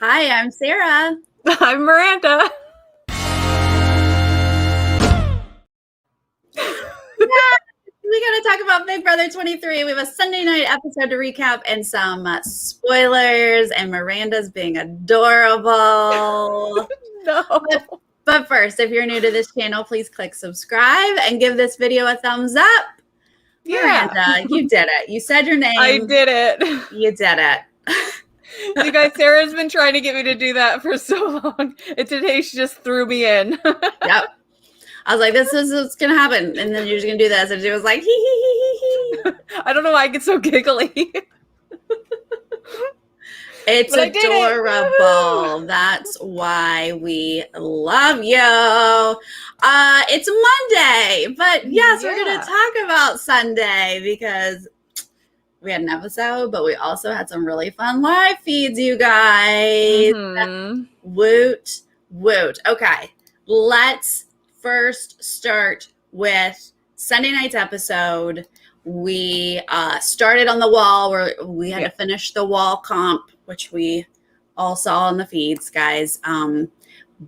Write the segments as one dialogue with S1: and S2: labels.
S1: Hi, I'm Sarah.
S2: I'm Maranda.
S1: We got to talk about Big Brother 23. We have a Sunday night episode to recap and some spoilers, and Miranda's being adorable.
S2: No.
S1: But first, if you're new to this channel, please click subscribe and give this video a thumbs up.
S2: Yeah.
S1: Miranda, you did it. You said your name.
S2: I did it.
S1: You did it.
S2: You guys, Sarah's been trying to get me to do that for so long. And today she just threw me in.
S1: Yep. I was like, this is what's going to happen. And then you're just going to do this. And she was like, hee, hee, hee, hee, hee.
S2: I don't know why I get so giggly.
S1: It's
S2: But
S1: adorable. That's why we love you. It's Monday. But yes, we're going to talk about Sunday because we had an episode, but we also had some really fun live feeds, you guys.
S2: Mm-hmm.
S1: Woot, woot. Okay, let's first start with Sunday night's episode. We started on the wall where we had to finish the wall comp, which we all saw on the feeds, guys.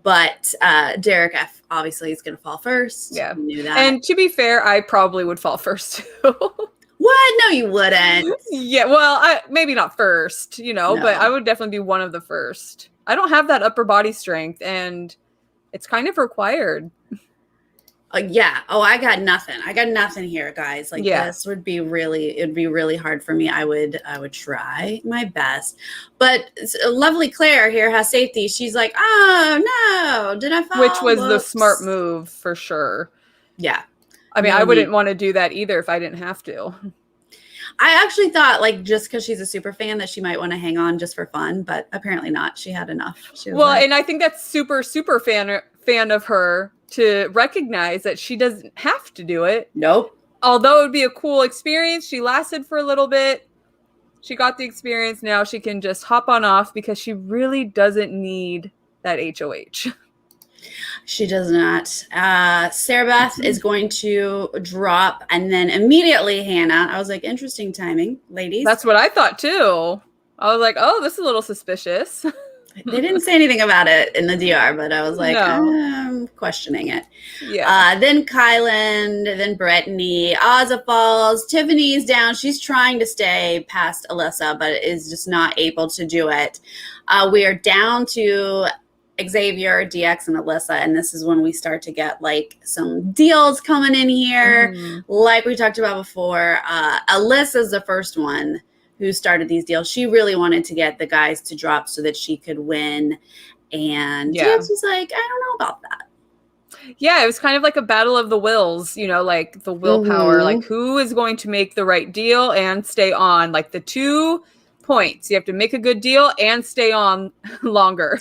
S1: But Derek F obviously is going to fall first.
S2: Yeah,
S1: we knew that.
S2: And to be fair, I probably would fall first too.
S1: What? No, you wouldn't.
S2: Yeah, well, maybe not first,
S1: No.
S2: but I would definitely be one of the first. I don't have that upper body strength, and it's kind of required.
S1: Yeah. Oh, I got nothing. I got nothing here, guys. Like this would be it'd be really hard for me. I would try my best. But lovely Claire here has safety. She's like, oh no, did I fall?
S2: Which was the smart move for sure.
S1: Yeah.
S2: I mean, I wouldn't want to do that either if I didn't have to.
S1: I actually thought, like, just because she's a super fan that she might want to hang on just for fun, but apparently not. She had enough. She was
S2: and I think that's super fan of her to recognize that she doesn't have to do it.
S1: Nope.
S2: Although it would be a cool experience. She lasted for a little bit. She got the experience. Now she can just hop on off because she really doesn't need that HOH.
S1: She does not. Sarah Beth is going to drop, and then immediately Hannah. I was like, interesting timing, ladies.
S2: That's what I thought too. I was like, oh, this is a little suspicious.
S1: They didn't say anything about it in the DR, but I was like, I'm questioning it.
S2: Yeah.
S1: Then Kyland, then Brittany, Azah falls, Tiffany's down. She's trying to stay past Alyssa, but is just not able to do it. We are down to Xavier, DX, and Alyssa, and this is when we start to get like some deals coming in here. Like we talked about before, Alyssa's the first one who started these deals. She really wanted to get the guys to drop so that she could win, and DX was like, I don't know about that.
S2: Yeah, it was kind of like a battle of the wills, like the willpower, like who is going to make the right deal and stay on, like the 2 points. You have to make a good deal and stay on longer.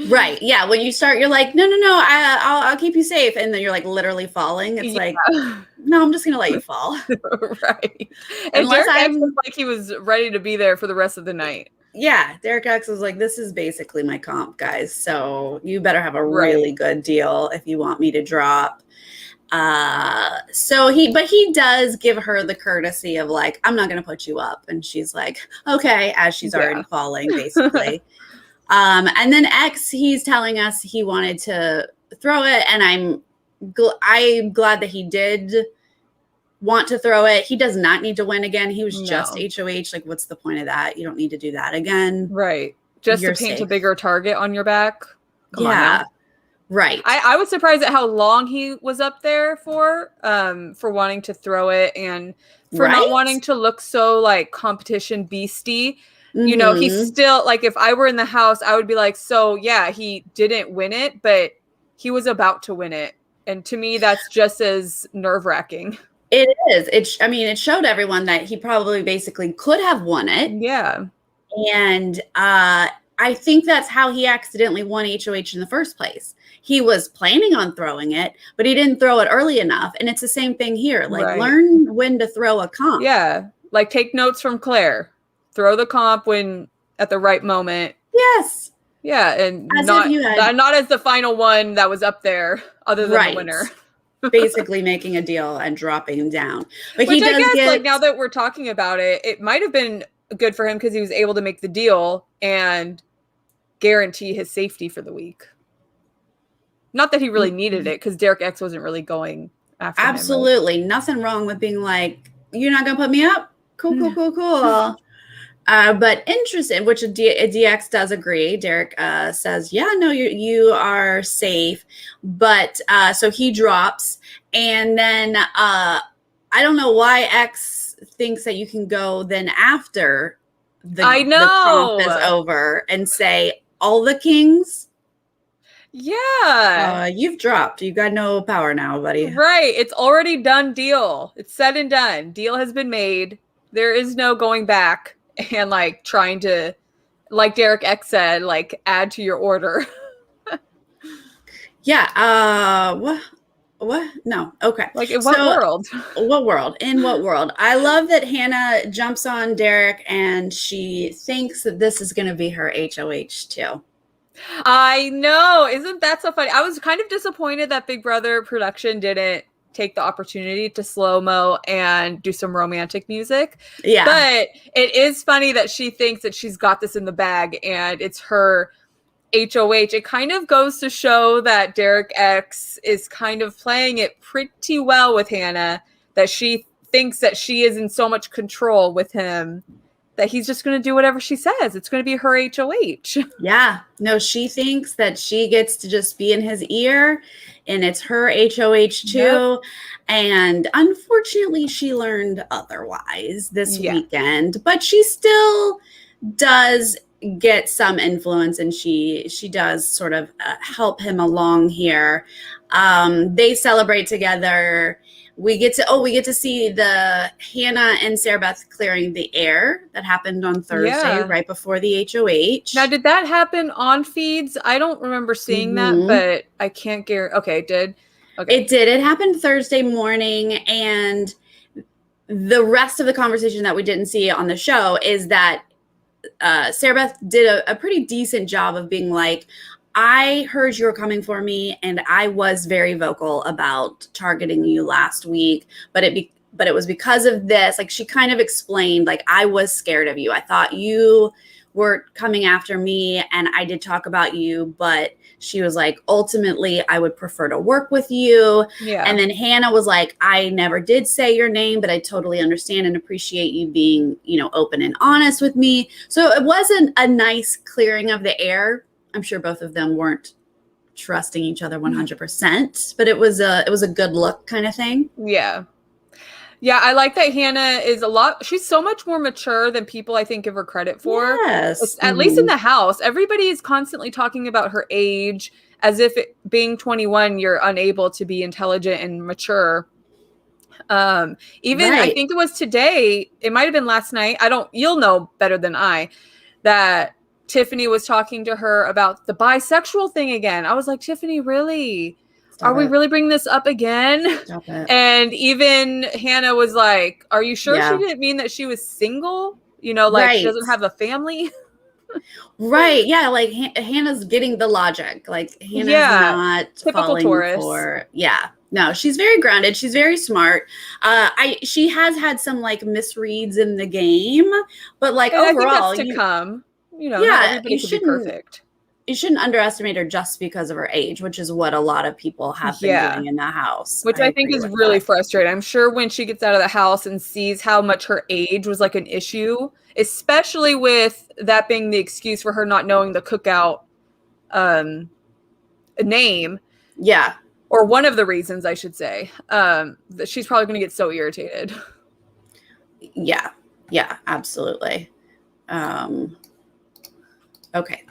S1: Right. Yeah. When you start, you're like, no, I'll keep you safe. And then you're like literally falling. It's like, no, I'm just going to let you fall.
S2: Right. And Derek X looked like he was ready to be there for the rest of the night. Yeah.
S1: Derek X was like, this is basically my comp, guys. So you better have a really good deal if you want me to drop. But he does give her the courtesy of like, I'm not going to put you up. And she's like, okay, as she's already falling, basically. And then X, he's telling us he wanted to throw it, and I'm glad that he did want to throw it. He does not need to win again. He was just HOH. Like, what's the point of that? You don't need to do that again.
S2: Right. Just to paint a bigger target on your back. Come on now.
S1: Right.
S2: I was surprised at how long he was up there for wanting to throw it and for not wanting to look so like competition beastie. He's still like, if I were in the house, I would be like, so yeah, he didn't win it, but he was about to win it. And to me, that's just as nerve-wracking.
S1: It is. It showed everyone that he probably basically could have won it.
S2: Yeah.
S1: And I think that's how he accidentally won HOH in the first place. He was planning on throwing it, but he didn't throw it early enough. And it's the same thing here. Like, learn when to throw a comp.
S2: Yeah. Like, take notes from Claire. Throw the comp when at the right moment.
S1: Yes.
S2: Yeah, and not as the final one that was up there, other than the winner.
S1: Basically making a deal and dropping down. But
S2: Which I guess, like, now that we're talking about it, it might have been good for him because he was able to make the deal and guarantee his safety for the week. Not that he really needed it, because Derek X wasn't really going after him.
S1: Absolutely. Right? Nothing wrong with being like, you're not going to put me up? Cool. But interesting, which DX does agree. Derek says, yeah, no, you are safe. But so he drops. And then I don't know why X thinks that you can go then after the comp is over and say, all the kings.
S2: Yeah.
S1: You've dropped. You got no power now, buddy.
S2: Right. It's already done deal. It's said and done. Deal has been made. There is no going back and like trying to, like Derek X said, like add to your order.
S1: Yeah. What? No. Okay.
S2: Like in what world?
S1: What world? In what world? I love that Hannah jumps on Derek and she thinks that this is going to be her HOH too.
S2: I know. Isn't that so funny? I was kind of disappointed that Big Brother production didn't take the opportunity to slow-mo and do some romantic music.
S1: Yeah.
S2: But it is funny that she thinks that she's got this in the bag and it's her HOH. It kind of goes to show that Derek X is kind of playing it pretty well with Hannah, that she thinks that she is in so much control with him that he's just going to do whatever she says. It's going to be her HOH.
S1: Yeah. No, she thinks that she gets to just be in his ear and it's her HOH too. Yep. And unfortunately, she learned otherwise this weekend, but she still does get some influence and she does sort of help him along here. They celebrate together. We get to see the Hannah and Sarah Beth clearing the air that happened on Thursday, right before the HOH.
S2: Now, did that happen on feeds? I don't remember seeing that, but I can't guarantee. Okay, it did. Okay.
S1: It did. It happened Thursday morning, and the rest of the conversation that we didn't see on the show is that Sarah Beth did a pretty decent job of being like, I heard you were coming for me, and I was very vocal about targeting you last week, but it was because of this. Like, she kind of explained, like, I was scared of you. I thought you were coming after me, and I did talk about you, but she was like, ultimately, I would prefer to work with you. Yeah. And then Hannah was like, I never did say your name, but I totally understand and appreciate you being, open and honest with me. So it wasn't a nice clearing of the air. I'm sure both of them weren't trusting each other 100%, but it was a good look kind of thing.
S2: Yeah. Yeah, I like that Hannah is she's so much more mature than people I think give her credit for.
S1: Yes.
S2: At least in the house, everybody is constantly talking about her age as if being 21, you're unable to be intelligent and mature. I think it was today, it might've been last night. You'll know better than I, that Tiffany was talking to her about the bisexual thing again. I was like, Tiffany, really? Are we really bringing this up again?
S1: Stop it.
S2: And even Hannah was like, are you sure she didn't mean that she was single? She doesn't have a family?
S1: Right. Yeah. Like Hannah's getting the logic. Like Hannah's not
S2: typical Taurus.
S1: No, she's very grounded. She's very smart. She has had some like misreads in the game, but like overall,
S2: I think that's to come. Not everybody can be perfect.
S1: You shouldn't underestimate her just because of her age, which is what a lot of people have been doing in the house.
S2: Which I think is really frustrating. I'm sure when she gets out of the house and sees how much her age was like an issue, especially with that being the excuse for her not knowing the Cookout name.
S1: Yeah.
S2: Or one of the reasons, I should say. She's probably going to get so irritated.
S1: Yeah. Yeah, absolutely. Okay.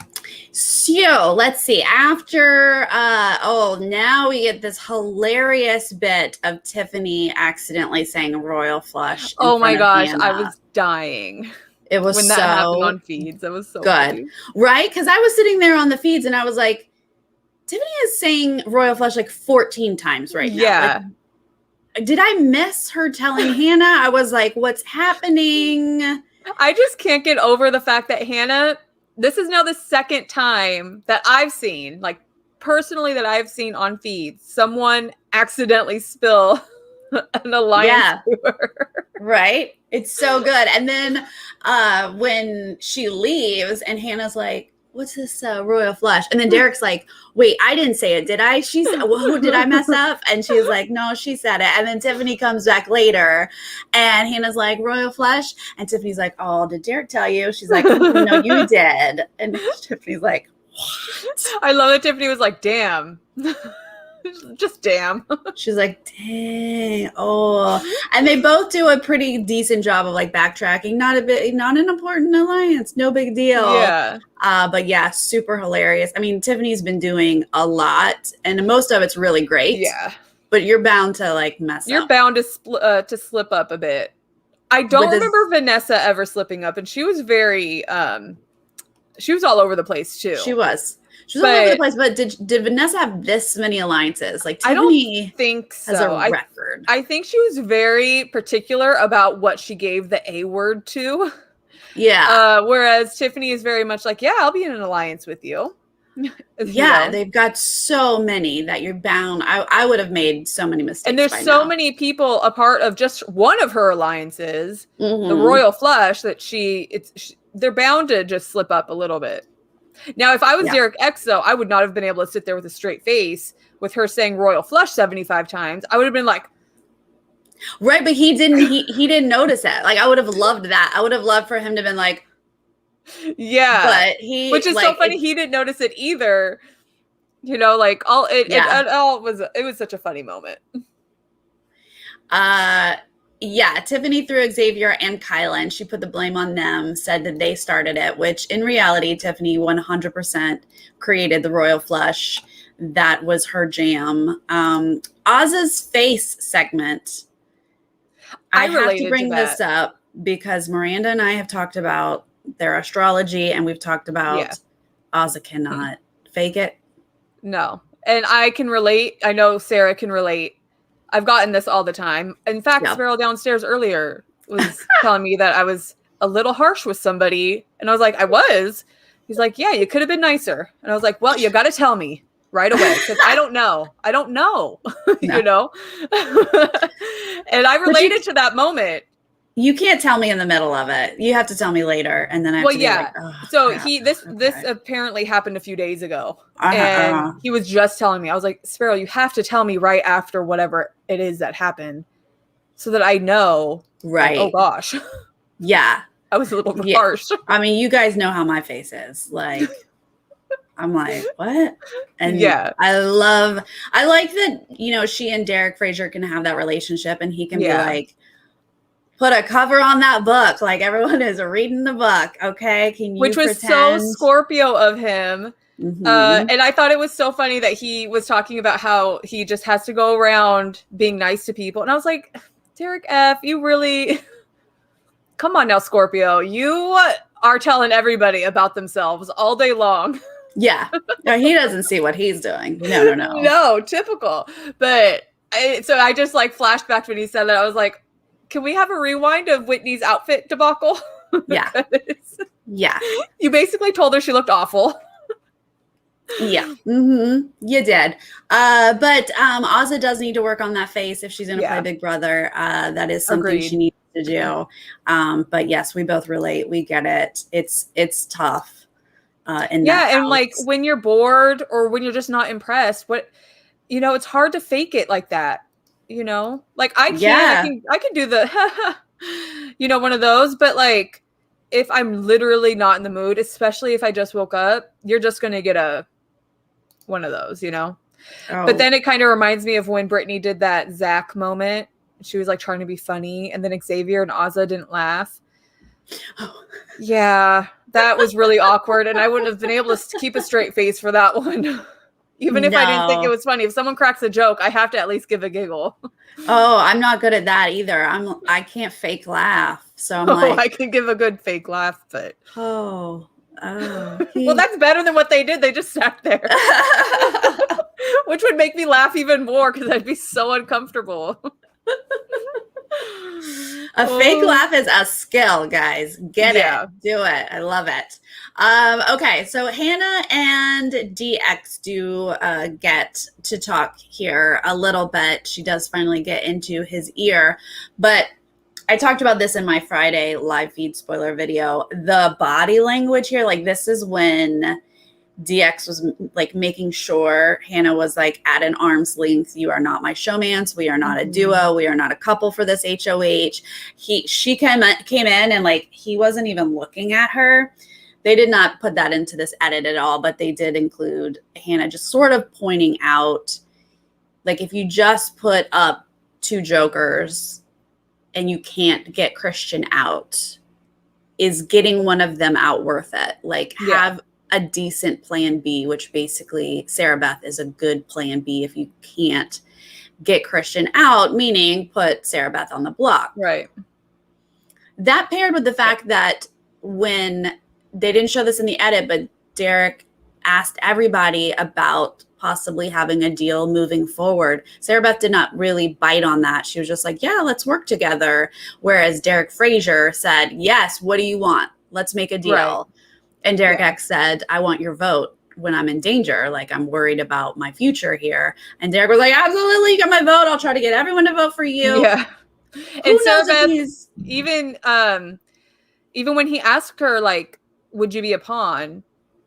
S1: So let's see. After, now we get this hilarious bit of Tiffany accidentally saying royal flush.
S2: Oh my gosh. Hannah. I was dying.
S1: It was
S2: when that happened on feeds. It was so
S1: good.
S2: Funny.
S1: Right? Because I was sitting there on the feeds and I was like, Tiffany is saying royal flush like 14 times right now.
S2: Yeah.
S1: Like, did I miss her telling Hannah? I was like, what's happening?
S2: I just can't get over the fact that Hannah, this is now the second time that I've seen, like personally that I've seen on feeds, someone accidentally spill an alliance to her.
S1: Right? It's so good. And then when she leaves and Hannah's like, what's this royal flush? And then Derek's like, wait, I didn't say it, did I? She's, who did I mess up? And she's like, no, she said it. And then Tiffany comes back later and Hannah's like, royal flush. And Tiffany's like, oh, did Derek tell you? She's like, oh, no, you did. And Tiffany's like, what?
S2: I love that Tiffany was like, damn. Just damn.
S1: She's like, dang. Oh, and they both do a pretty decent job of like backtracking. Not an important alliance. No big deal.
S2: Yeah.
S1: But yeah, super hilarious. I mean, Tiffany's been doing a lot and most of it's really great.
S2: Yeah.
S1: But you're bound to like mess up.
S2: You're bound to slip up a bit. I don't remember Vanessa ever slipping up, and she was very she was all over the place too.
S1: She was all over the place, but did Vanessa have this many alliances? Like Tiffany,
S2: I don't think so.
S1: Has a record.
S2: I think she was very particular about what she gave the A word to.
S1: Yeah.
S2: Whereas Tiffany is very much like, yeah, I'll be in an alliance with you.
S1: Yeah, they've got so many that you're bound. I would have made so many mistakes.
S2: And there's so many people a part of just one of her alliances, the Royal Flush, that they're bound to just slip up a little bit. Now, if I was Derek X, though, I would not have been able to sit there with a straight face with her saying Royal Flush 75 times. I would have been like,
S1: right, but he didn't notice it. Like, I would have loved that. I would have loved for him to have been like,
S2: yeah,
S1: but which is
S2: so funny. He didn't notice it either. You know, like it was such a funny moment.
S1: Yeah, Tiffany threw Xavier and Kyland. She put the blame on them, said that they started it, which in reality, Tiffany 100% created the Royal Flush. That was her jam. Azah's face segment. I have to bring this up because Maranda and I have talked about their astrology, and we've talked about Azah cannot fake it.
S2: No. And I can relate. I know Sarah can relate. I've gotten this all the time. In fact, Sparrow downstairs earlier was telling me that I was a little harsh with somebody. And I was like, I was. He's like, yeah, you could have been nicer. And I was like, well, you got to tell me right away because I don't know. You know? And I related to that moment.
S1: You can't tell me in the middle of it. You have to tell me later, and then I have to be like, oh,
S2: so crap. This apparently happened a few days ago, and he was just telling me. I was like, Sparrow, you have to tell me right after whatever it is that happened, so that I know.
S1: Right.
S2: Like, oh gosh.
S1: Yeah.
S2: I was a little harsh.
S1: I mean, you guys know how my face is. Like, I'm like, what? And I like that. You know, she and Derek Fraser can have that relationship, and he can be like, put a cover on that book. Like, everyone is reading the book. Okay.
S2: Which was so Scorpio of him. And I thought it was so funny that he was talking about how he just has to go around being nice to people. And I was like, Derek F., you really, come on now, Scorpio. You are telling everybody about themselves all day long.
S1: Yeah. No, he doesn't see what he's doing. No.
S2: No, typical. But so I just like flashed back to when he said that. I was like, can we have a rewind of Whitney's outfit debacle?
S1: Yeah. Yeah.
S2: You basically told her she looked awful.
S1: Yeah. You did. But Azah does need to work on that face if she's going to play Big Brother. That is something she needs to do. But yes, we both relate. We get it. It's tough. And
S2: like when you're bored or when you're just not impressed, it's hard to fake it like that. You know, like I can do the, one of those, but like, if I'm literally not in the mood, especially if I just woke up, you're just going to get one of those, but then it kind of reminds me of when Brittany did that Zach moment. She was like trying to be funny. And then Xavier and Azah didn't laugh.
S1: Oh. Yeah.
S2: That was really awkward. And I wouldn't have been able to keep a straight face for that one. Even if I didn't think it was funny. If someone cracks a joke, I have to at least give a giggle.
S1: Oh, I'm not good at that either. I can't fake laugh. So I'm like,
S2: I can give a good fake laugh, but
S1: well,
S2: that's better than what they did. They just sat there. Which would make me laugh even more because I'd be so uncomfortable.
S1: A fake laugh is a skill, guys. Get it. Do it. I love it. Okay, so Hannah and DX do get to talk here a little bit. She does finally get into his ear. But I talked about this in my Friday live feed spoiler video. The body language here, like this is when DX was like making sure Hannah was like at an arm's length. You are not my showmance. We are not a duo. We are not a couple for this HOH. She came in and like he wasn't even looking at her. They did not put that into this edit at all, but they did include Hannah just sort of pointing out, like, if you just put up 2 jokers and you can't get Christian out, is getting one of them out worth it? Like, have a decent plan B, which basically Sarah Beth is a good plan B if you can't get Christian out, meaning put Sarah Beth on the block.
S2: Right.
S1: That paired with the fact that when they didn't show this in the edit, but Derek asked everybody about possibly having a deal moving forward. Sarah Beth did not really bite on that. She was just like, yeah, let's work together. Whereas Derek Frazier said, yes, what do you want? Let's make a deal. Right. And Derek X said, I want your vote when I'm in danger. Like, I'm worried about my future here. And Derek was like, absolutely, you got my vote. I'll try to get everyone to vote for you.
S2: Yeah. And Sarah Beth, even when he asked her, like, would you be a pawn?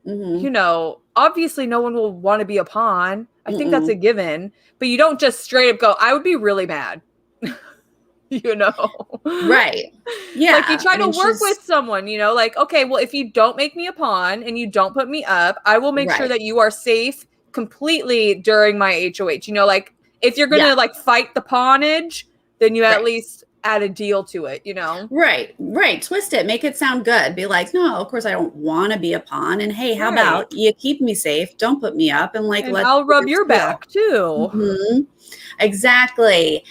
S2: You know, obviously no one will want to be a pawn. I think that's a given. But you don't just straight up go, I would be really mad. You know?
S1: Right. Yeah.
S2: Like, you try to work with someone, you know, like, okay, well, if you don't make me a pawn and you don't put me up, I will make sure that you are safe completely during my HOH. You know, like, if you're going to like fight the pawnage, then you at least add a deal to it, you know?
S1: Right. Twist it. Make it sound good. Be like, no, of course I don't want to be a pawn. And hey, how about you keep me safe? Don't put me up. And like,
S2: I'll rub your back too.
S1: Exactly.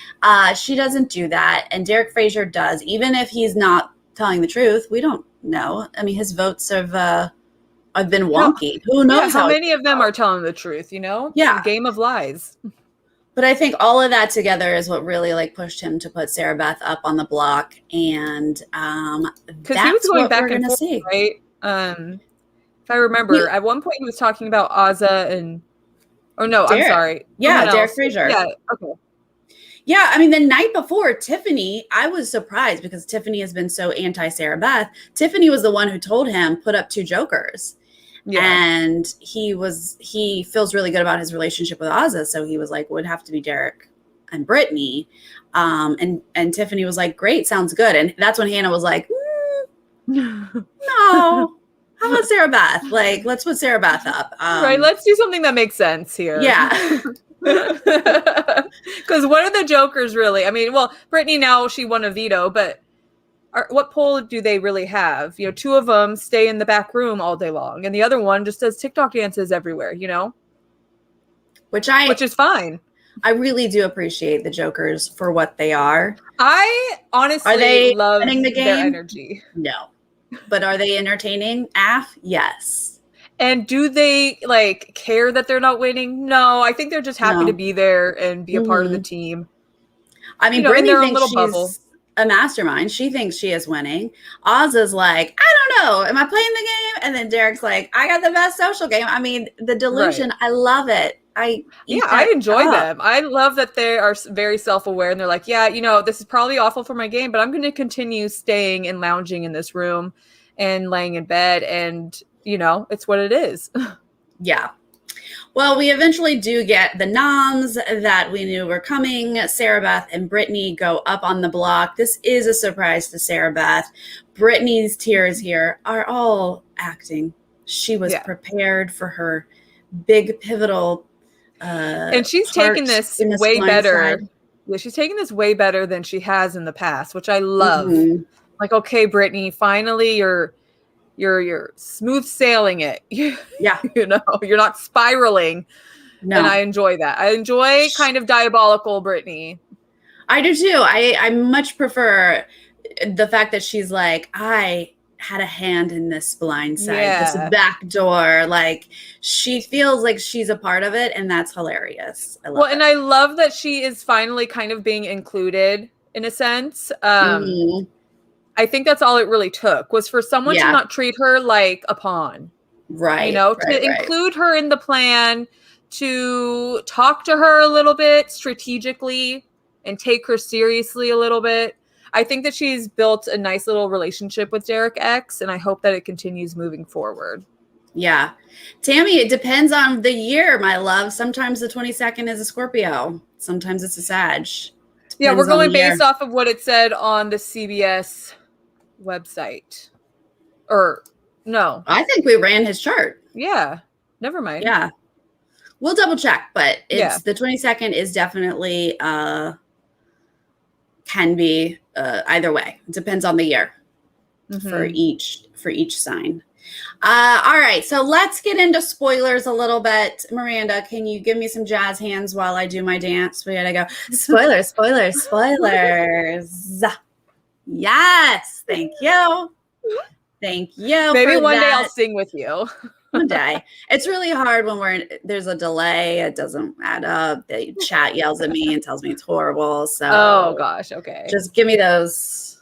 S1: She doesn't do that. And Derek Frazier does, even if he's not telling the truth. We don't know. I mean, his votes have been wonky. Who knows
S2: how many of them are telling the truth, you know?
S1: Yeah.
S2: It's a game of lies.
S1: But I think all of that together is what really like pushed him to put Sarah Beth up on the block. And
S2: because he was going back and forth, right? If I remember, at one point he was talking about Azah and Derek. I'm sorry.
S1: Yeah, Derek Frazier.
S2: Yeah, okay.
S1: Yeah, I mean, the night before, Tiffany, I was surprised because Tiffany has been so anti-Sarah Beth. Tiffany was the one who told him, put up 2 jokers. Yeah. And he feels really good about his relationship with Azah. So he was like, would have to be Derek and Brittany. And Tiffany was like, great, sounds good. And that's when Hannah was like, no. How about Sarah Beth? Like, let's put Sarah Beth up.
S2: Right. Let's do something that makes sense here.
S1: Yeah.
S2: Because what are the jokers really? I mean, well, Brittany now, she won a veto, but what poll do they really have? You know, 2 of them stay in the back room all day long, and the other one just does TikTok dances everywhere, you know? Which is fine.
S1: I really do appreciate the jokers for what they are.
S2: I honestly love their energy.
S1: No. But are they entertaining? Yes.
S2: And do they like care that they're not winning? No, I think they're just happy to be there and be a part of the team.
S1: I mean, Brittany thinks she's a mastermind. She thinks she is winning. Azah's like, I don't know. Am I playing the game? And then Derek's like, I got the best social game. I mean, the delusion. Right. I love it. I
S2: enjoy them. I love that they are very self-aware and they're like, yeah, you know, this is probably awful for my game, but I'm going to continue staying and lounging in this room and laying in bed. And, you know, it's what it is.
S1: Yeah. Well, we eventually do get the noms that we knew were coming. Sarah Beth and Brittany go up on the block. This is a surprise to Sarah Beth. Brittany's tears here are all acting. She was prepared for her big pivotal
S2: and she's taking this way better. Yeah, she's taking this way better than she has in the past, which I love. Like, okay, Brittany, finally you're smooth sailing it.
S1: Yeah.
S2: You know, you're not spiraling. No. And I enjoy that. I enjoy kind of diabolical Brittany.
S1: I do too. I much prefer the fact that she's like, I had a hand in this blind side, this back door. Like, she feels like she's a part of it, and that's hilarious. I love it.
S2: And I love that she is finally kind of being included in a sense. I think that's all it really took was for someone to not treat her like a pawn.
S1: Right.
S2: You know, to include her in the plan, to talk to her a little bit strategically and take her seriously a little bit. I think that she's built a nice little relationship with Derek X, and I hope that it continues moving forward.
S1: Yeah. Tammy, it depends on the year, my love. Sometimes the 22nd is a Scorpio. Sometimes it's a Sag.
S2: Yeah, we're
S1: Depends on
S2: going
S1: the year.
S2: based off of what it said on the CBS website. Or, no.
S1: I think we ran his chart.
S2: Yeah. Never mind.
S1: Yeah. We'll double check, but it's
S2: Yeah.
S1: the 22nd is definitely can be either way. It depends on the year for each sign. All right, so let's get into spoilers a little bit. Miranda, can you give me some jazz hands while I do my dance? We gotta go. Spoilers, spoilers, spoilers. Yes, thank you. Thank you.
S2: Maybe
S1: for
S2: one
S1: that.
S2: day I'll sing with you.
S1: One day. It's really hard when there's a delay. It doesn't add up. The chat yells at me and tells me it's horrible. So
S2: oh gosh, okay.
S1: Just give me those.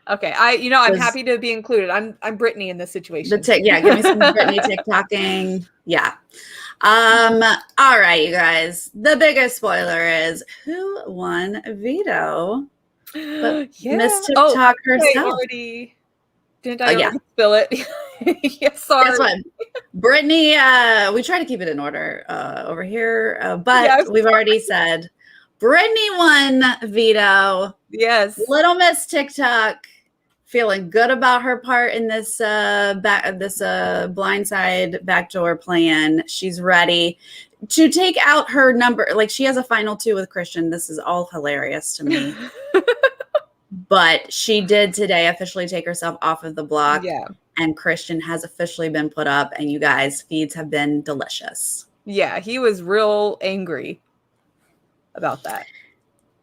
S2: Okay, I'm happy to be included. I'm Brittany in this situation.
S1: Yeah, give me some Brittany TikToking. Yeah. All right, you guys. The biggest spoiler is who won Veto? But Miss TikTok herself.
S2: Didn't I spill it? Yes, sorry.
S1: Guess what? Brittany, we try to keep it in order over here, but we've already said Brittany won Veto.
S2: Yes.
S1: Little Miss TikTok feeling good about her part in this blindside backdoor plan. She's ready to take out her number. Like, she has a final 2 with Christian. This is all hilarious to me. But she did today officially take herself off of the block.
S2: Yeah.
S1: And Christian has officially been put up. And you guys, feeds have been delicious.
S2: Yeah, he was real angry about that.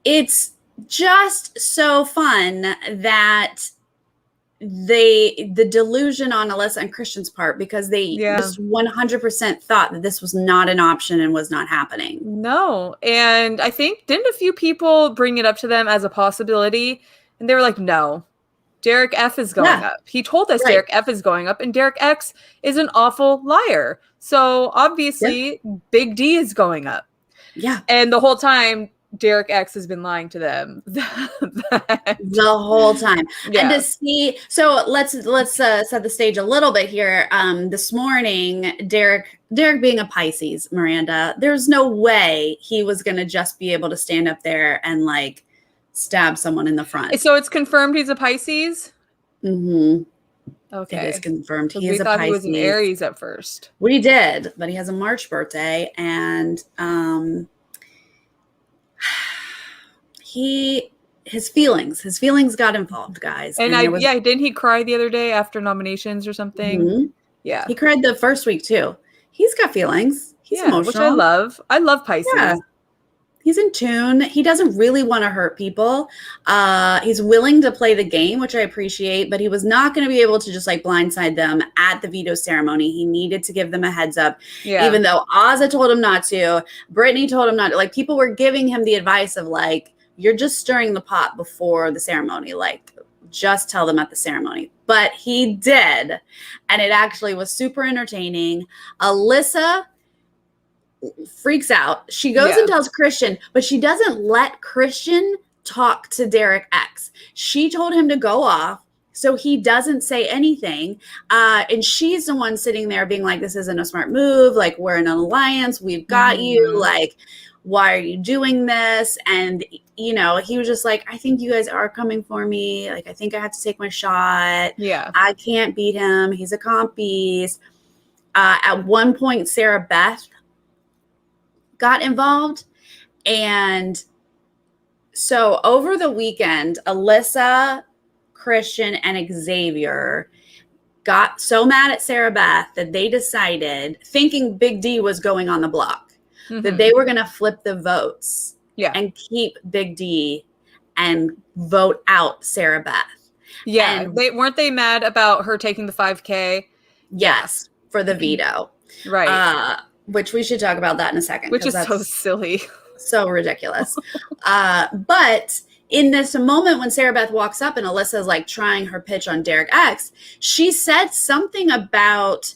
S1: It's just so fun that the delusion on Alyssa and Christian's part, because they just 100% thought that this was not an option and was not happening.
S2: No. And I think, didn't a few people bring it up to them as a possibility? And they were like, no, Derek F is going up. He told us Derek F is going up, and Derek X is an awful liar. So obviously Big D is going up. Yeah. And the whole time, Derek X has been lying to them
S1: the whole time. Yeah. And to see, so let's set the stage a little bit here. This morning, Derek being a Pisces, Miranda, there's no way he was going to just be able to stand up there and like stab someone in the front.
S2: So it's confirmed he's a Pisces?
S1: Mm-hmm.
S2: Okay.
S1: It is confirmed.
S2: He is a Pisces. We thought he was an Aries at first.
S1: We did, but he has a March birthday, and his feelings got involved, guys.
S2: And didn't he cry the other day after nominations or something?
S1: Mm-hmm. Yeah. He cried the first week too. He's got feelings. He's emotional.
S2: Which I love. I love Pisces. Yeah.
S1: He's in tune. He doesn't really want to hurt people. He's willing to play the game, which I appreciate, but he was not going to be able to just like blindside them at the veto ceremony. He needed to give them a heads up, even though Azah told him not to. Brittany told him not to. Like, people were giving him the advice of like, you're just stirring the pot before the ceremony. Like, just tell them at the ceremony. But he did. And it actually was super entertaining. Alyssa freaks out. She goes and tells Christian, but she doesn't let Christian talk to Derek X. She told him to go off so he doesn't say anything. And she's the one sitting there being like, this isn't a smart move. Like, we're in an alliance. We've got you. Like, why are you doing this? And, you know, he was just like, I think you guys are coming for me. Like, I think I have to take my shot. Yeah. I can't beat him. He's a comp beast. At one point, Sarah Beth got involved. And so over the weekend, Alyssa, Christian, and Xavier got so mad at Sarah Beth that they decided, thinking Big D was going on the block, that they were going to flip the votes and keep Big D and vote out Sarah Beth.
S2: Yeah. And weren't they mad about her taking the 5K?
S1: Yes, for the veto. Right. Which we should talk about that in a second.
S2: Which is so silly.
S1: So ridiculous. But in this moment when Sarah Beth walks up and Alyssa is like trying her pitch on Derek X, she said something about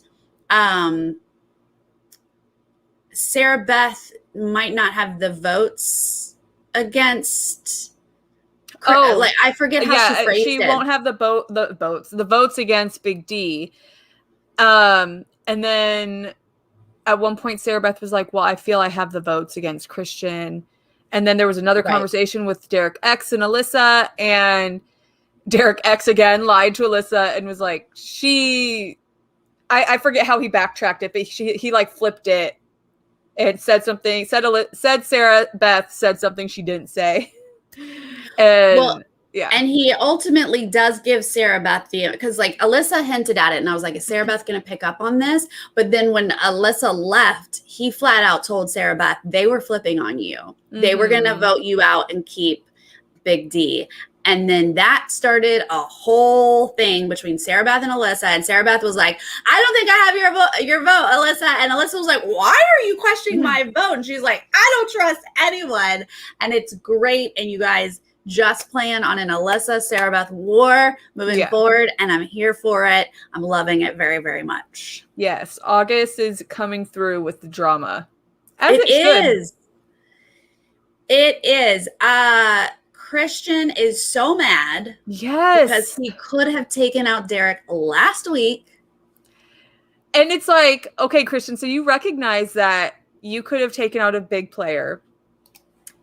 S1: Sarah Beth might not have the votes against. Like, I forget how she phrased it.
S2: She won't have the votes against Big D. And then at one point, Sarah Beth was like, well, I feel I have the votes against Christian. And then there was another conversation with Derek X and Alyssa, and Derek X again lied to Alyssa and was like, I forget how he backtracked it, but he like flipped it and said something, said Sarah Beth said something she didn't say. And yeah.
S1: And he ultimately does give Sarah Beth because like Alyssa hinted at it and I was like, is Sarah Beth going to pick up on this? But then when Alyssa left, he flat out told Sarah Beth they were flipping on you. Mm-hmm. They were going to vote you out and keep Big D. And then that started a whole thing between Sarah Beth and Alyssa. And Sarah Beth was like, I don't think I have your vote, Alyssa. And Alyssa was like, why are you questioning my vote? And she's like, I don't trust anyone. And it's great. And you guys just plan on an Alyssa Sarah Beth war moving forward. And I'm here for it. I'm loving it very, very much.
S2: Yes. August is coming through with the drama. As
S1: it is. It is. Christian is so mad.
S2: Yes.
S1: Because he could have taken out Derek last week.
S2: And it's like, okay, Christian, so you recognize that you could have taken out a big player.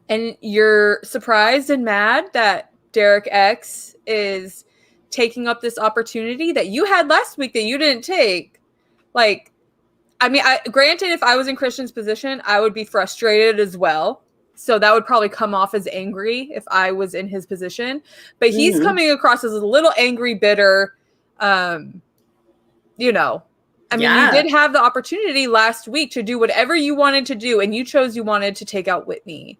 S2: And you're surprised and mad that Derek X is taking up this opportunity that you had last week that you didn't take. Like, I mean, granted, if I was in Christian's position, I would be frustrated as well. So that would probably come off as angry if I was in his position. But he's coming across as a little angry, bitter. You know, I mean, you did have the opportunity last week to do whatever you wanted to do, and you chose you wanted to take out Whitney.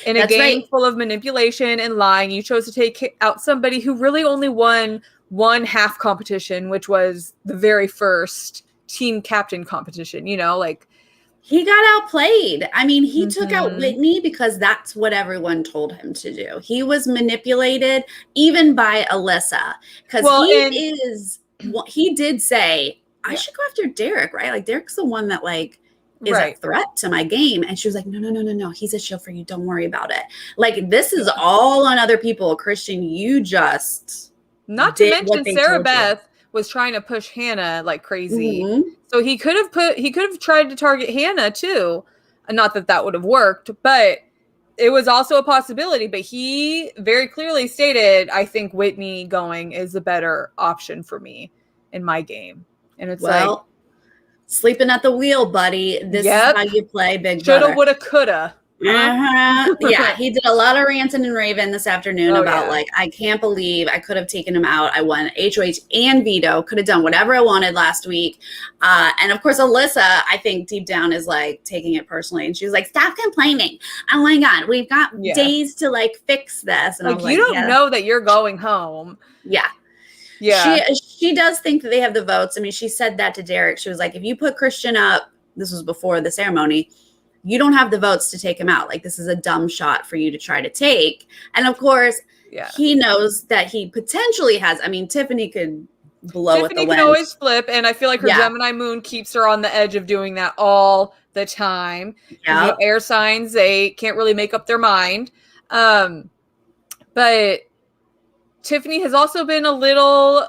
S2: In a game full of manipulation and lying, you chose to take out somebody who really only won one half competition, which was the very first team captain competition, you know, like.
S1: He got outplayed. I mean, he took out Whitney because that's what everyone told him to do. He was manipulated even by Alyssa because he did say, I should go after Derek, right? Like Derek's the one that like is a threat to my game. And she was like, no. He's a shield for you. Don't worry about it. Like this is all on other people. Christian, you just
S2: not to mention Sarah Beth was trying to push Hannah like crazy. So he could have tried to target Hannah too. Not that would have worked, but it was also a possibility. But he very clearly stated, I think Whitney going is a better option for me in my game. And it's like
S1: sleeping at the wheel, buddy. This is how you play Big Brother.
S2: Shoulda, woulda, coulda.
S1: Yeah, he did a lot of ranting and raving this afternoon about like, I can't believe I could have taken him out. I won HOH and Veto. Could have done whatever I wanted last week. And of course, Alyssa, I think deep down is like taking it personally. And she was like, stop complaining. Oh my God, we've got days to like fix this. And
S2: like, you don't know that you're going home.
S1: Yeah. Yeah. She does think that they have the votes. I mean, she said that to Derek. She was like, if you put Christian up, this was before the ceremony, you don't have the votes to take him out. Like, this is a dumb shot for you to try to take. And of course, he knows that he potentially has. I mean, Tiffany could blow with the wind.
S2: Tiffany can always flip. And I feel like her Gemini moon keeps her on the edge of doing that all the time. Yeah. You know, air signs, they can't really make up their mind. But Tiffany has also been a little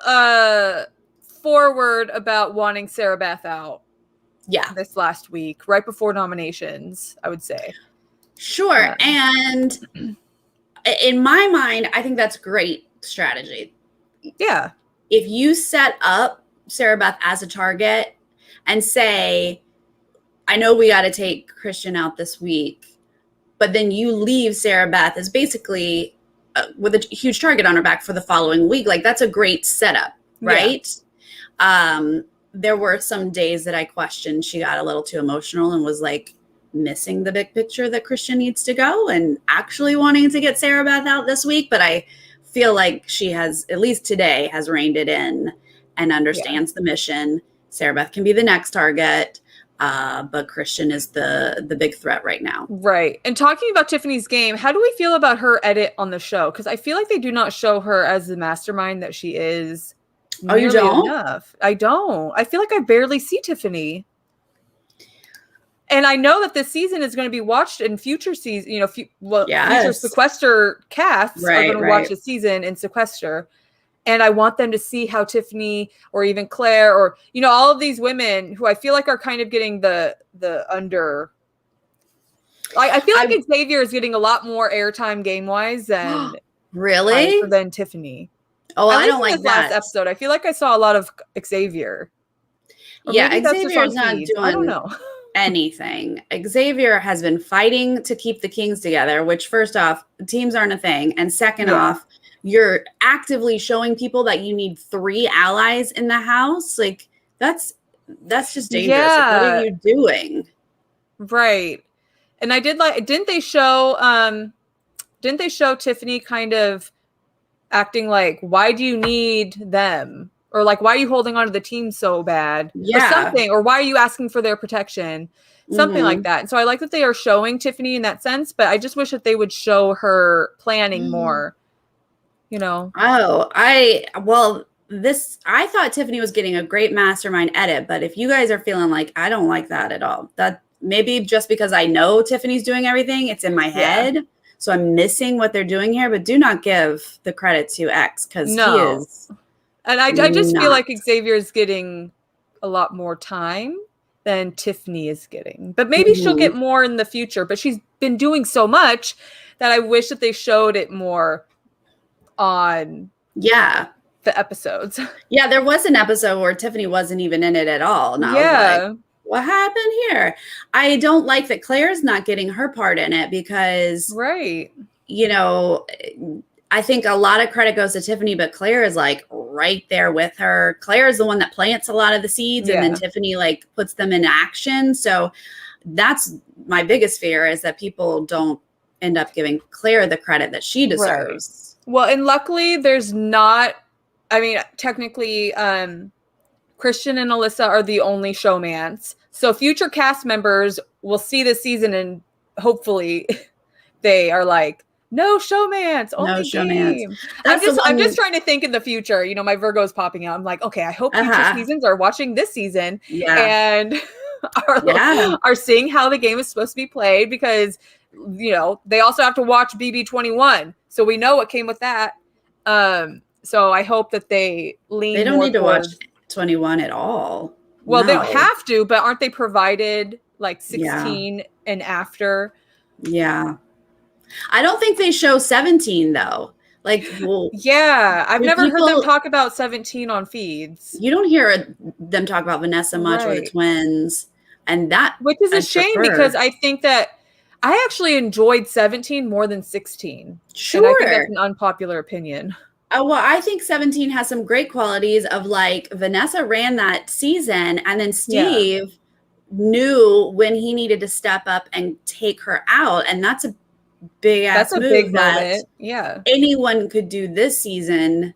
S2: forward about wanting Sarah Beth out. Yeah. This last week, right before nominations, I would say.
S1: Sure. And in my mind, I think that's great strategy.
S2: Yeah.
S1: If you set up Sarah Beth as a target and say, I know we got to take Christian out this week, but then you leave Sarah Beth as basically with a huge target on her back for the following week. Like, that's a great setup, right? Yeah. There were some days that I questioned she got a little too emotional and was like missing the big picture that Christian needs to go and actually wanting to get Sarah Beth out this week. But I feel like she has, at least today, has reined it in and understands the mission. Sarah Beth can be the next target, but Christian is the big threat right now.
S2: Right. And talking about Tiffany's game, how do we feel about her edit on the show? Because I feel like they do not show her as the mastermind that she is.
S1: Oh, you don't?
S2: Enough. I don't. I feel like I barely see Tiffany. And I know that this season is going to be watched in future season. You know, future sequester casts are going to watch the season in sequester. And I want them to see how Tiffany or even Claire or, you know, all of these women who I feel like are kind of getting the under. I feel like Xavier is getting a lot more airtime game-wise than
S1: really
S2: than Tiffany.
S1: Oh,
S2: At
S1: I don't like
S2: this
S1: that.
S2: last episode, I feel like I saw a lot of Xavier. Or
S1: yeah,
S2: maybe that's
S1: Xavier is
S2: just on
S1: not
S2: feeds.
S1: doing
S2: I don't know.
S1: anything. Xavier has been fighting to keep the Kings together, which first off, teams aren't a thing. And second off, you're actively showing people that you need 3 allies in the house. Like that's just dangerous.
S2: Yeah.
S1: Like, what are you doing?
S2: Right. And I did like, didn't they show Tiffany kind of acting like, why do you need them? Or like, why are you holding on to the team so bad?
S1: Yeah.
S2: Or something. Or why are you asking for their protection? Something like that. And so I like that they are showing Tiffany in that sense, but I just wish that they would show her planning more, you know?
S1: Oh, I thought Tiffany was getting a great mastermind edit, but if you guys are feeling like I don't like that at all, that maybe just because I know Tiffany's doing everything, it's in my head. So I'm missing what they're doing here, but do not give the credit to X because he is.
S2: And I just feel like Xavier is getting a lot more time than Tiffany is getting. But maybe she'll get more in the future. But she's been doing so much that I wish that they showed it more on the episodes.
S1: Yeah, there was an episode where Tiffany wasn't even in it at all. And I was like, what happened here? I don't like that Claire's not getting her part in it because, you know, I think a lot of credit goes to Tiffany, but Claire is like right there with her. Claire is the one that plants a lot of the seeds and then Tiffany like puts them in action. So that's my biggest fear is that people don't end up giving Claire the credit that she deserves.
S2: Well, and luckily there's not, I mean, technically, Christian and Alyssa are the only showmans. So future cast members will see this season and hopefully they are like, no showmans, only game. I'm just trying to think in the future. You know, my Virgo is popping out. I'm like, okay, I hope future seasons are watching this season and are seeing how the game is supposed to be played because, you know, they also have to watch BB23. So we know what came with that. So I hope that they lean.
S1: They don't need to watch 21 at all.
S2: Well, they don't have to, but aren't they provided like 16 and after?
S1: Yeah. I don't think they show 17 though. Like, well,
S2: I've never heard them talk about 17 on feeds.
S1: You don't hear them talk about Vanessa much or the twins, and that,
S2: which is a shame because I think that I actually enjoyed 17 more than 16.
S1: Sure,
S2: and I think that's an unpopular opinion.
S1: Well, I think 17 has some great qualities of like Vanessa ran that season, and then Steve knew when he needed to step up and take her out, and that's a big ass move.
S2: Big moment. Yeah,
S1: anyone could do this season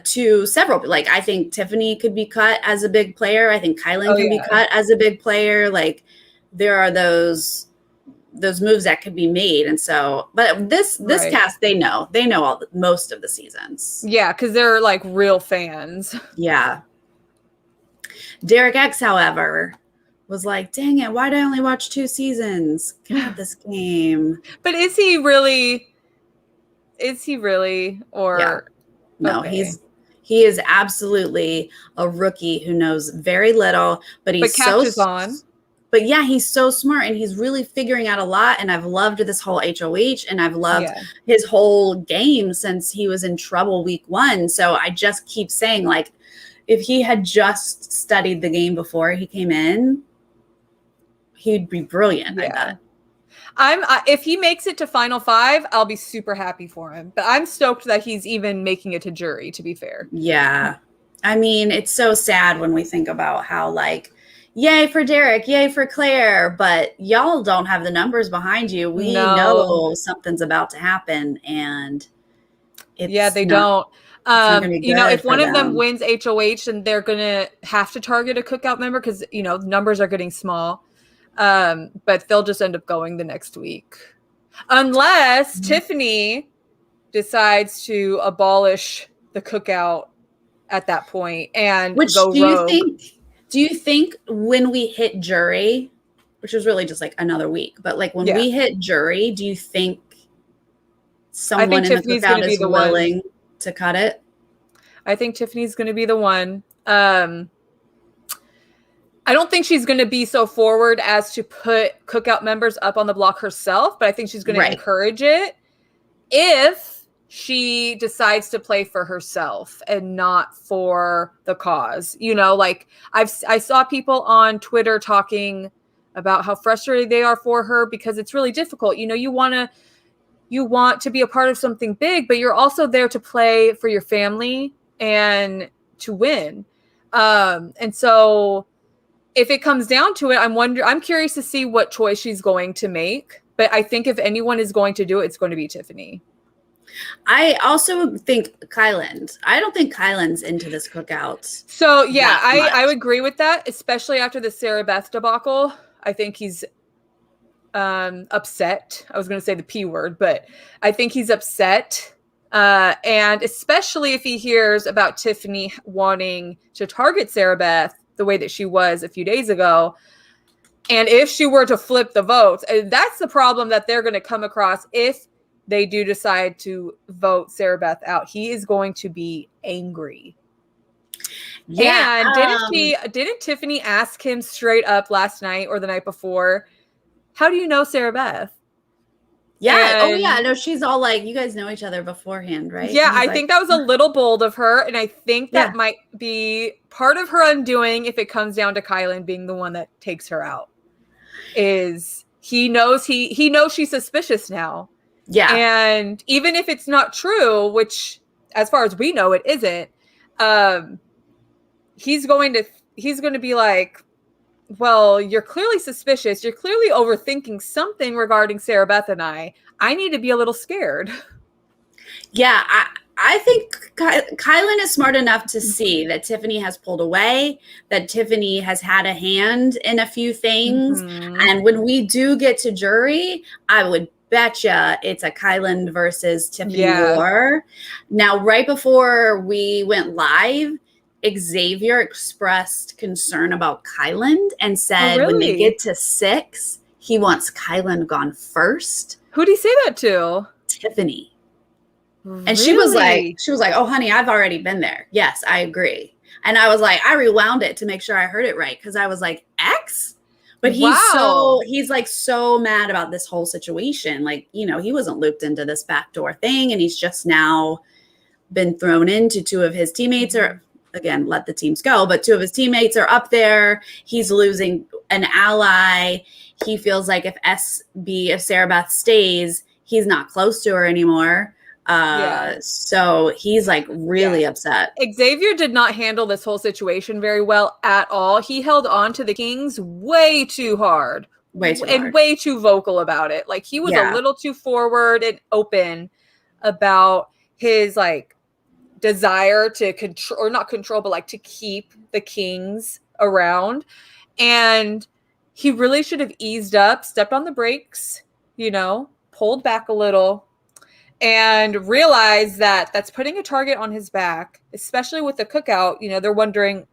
S1: to several. Like I think Tiffany could be cut as a big player. I think Kyland can be cut as a big player. Like there are those moves that could be made. And so, but this cast, they know most of the seasons.
S2: Yeah, because they're like real fans.
S1: Yeah. Derek X, however, was like, dang it, why did I only watch 2 seasons? Get out this game.
S2: But is he really? Or
S1: no, he is absolutely a rookie who knows very little, but he's
S2: catches on.
S1: But yeah, he's so smart and he's really figuring out a lot. And I've loved this whole HOH and I've loved his whole game since he was in trouble week 1. So I just keep saying, like, if he had just studied the game before he came in, he'd be brilliant. I bet.
S2: If he makes it to Final 5, I'll be super happy for him. But I'm stoked that he's even making it to jury, to be fair.
S1: Yeah. I mean, it's so sad when we think about how, like, yay for Derek, yay for Claire, but y'all don't have the numbers behind you. We know something's about to happen, and
S2: they don't. You know, if one of them wins HOH, and they're gonna have to target a Cookout member because you know numbers are getting small. But they'll just end up going the next week, unless Tiffany decides to abolish the Cookout at that point and go rogue.
S1: Do you think when we hit jury, which is really just like another week, but like when we hit jury, do you think someone in the Cookout is willing to cut it?
S2: I think Tiffany's going to be the one. I don't think she's going to be so forward as to put Cookout members up on the block herself, but I think she's going to encourage it if she decides to play for herself and not for the cause. You know, like I saw people on Twitter talking about how frustrated they are for her because it's really difficult. You know, you want to be a part of something big, but you're also there to play for your family and to win. And so if it comes down to it, I'm curious to see what choice she's going to make. But I think if anyone is going to do it, it's going to be Tiffany.
S1: I also think Kyland. I don't think Kyland's into this cookout.
S2: So yeah, I would agree with that, especially after the Sarah Beth debacle. I think he's upset. I was going to say the P word, but I think he's upset. And especially if he hears about Tiffany wanting to target Sarah Beth the way that she was a few days ago. And if she were to flip the votes, and that's the problem that they're going to come across if they do decide to vote Sarah Beth out. He is going to be angry. Yeah. And didn't Tiffany ask him straight up last night or the night before, how do you know Sarah Beth?
S1: Yeah. No, she's all like, you guys know each other beforehand, right?
S2: Yeah, I think that was a little bold of her. And I think that might be part of her undoing if it comes down to Kyland being the one that takes her out. Is he knows she's suspicious now. Yeah. And even if it's not true, which as far as we know it isn't, he's going to be like, well, you're clearly suspicious. You're clearly overthinking something regarding Sarah Beth and I need to be a little scared.
S1: Yeah, I think Kyland is smart enough to see that Tiffany has pulled away, that Tiffany has had a hand in a few things. Mm-hmm. And when we do get to jury, I would betcha it's a Kyland versus Tiffany war. Now, right before we went live, Xavier expressed concern about Kyland and said when they get to 6, he wants Kyland gone first.
S2: Who'd he say that to?
S1: Tiffany. Really? And she was like, oh, honey, I've already been there. Yes, I agree. And I was like, I rewound it to make sure I heard it right. Cause I was like, X? But he's like so mad about this whole situation. Like, you know, he wasn't looped into this backdoor thing. And he's just now been thrown into 2 of his teammates or again, let the teams go, but 2 of his teammates are up there. He's losing an ally. He feels like if Sarah Beth stays, he's not close to her anymore. So he's like really upset.
S2: Xavier did not handle this whole situation very well at all. He held on to the Kings way too hard. And way too vocal about it. Like he was a little too forward and open about his like desire to control, or not control, but like to keep the Kings around. And he really should have eased up, stepped on the brakes, you know, pulled back a little and realized that that's putting a target on his back, especially with the cookout. You know, they're wondering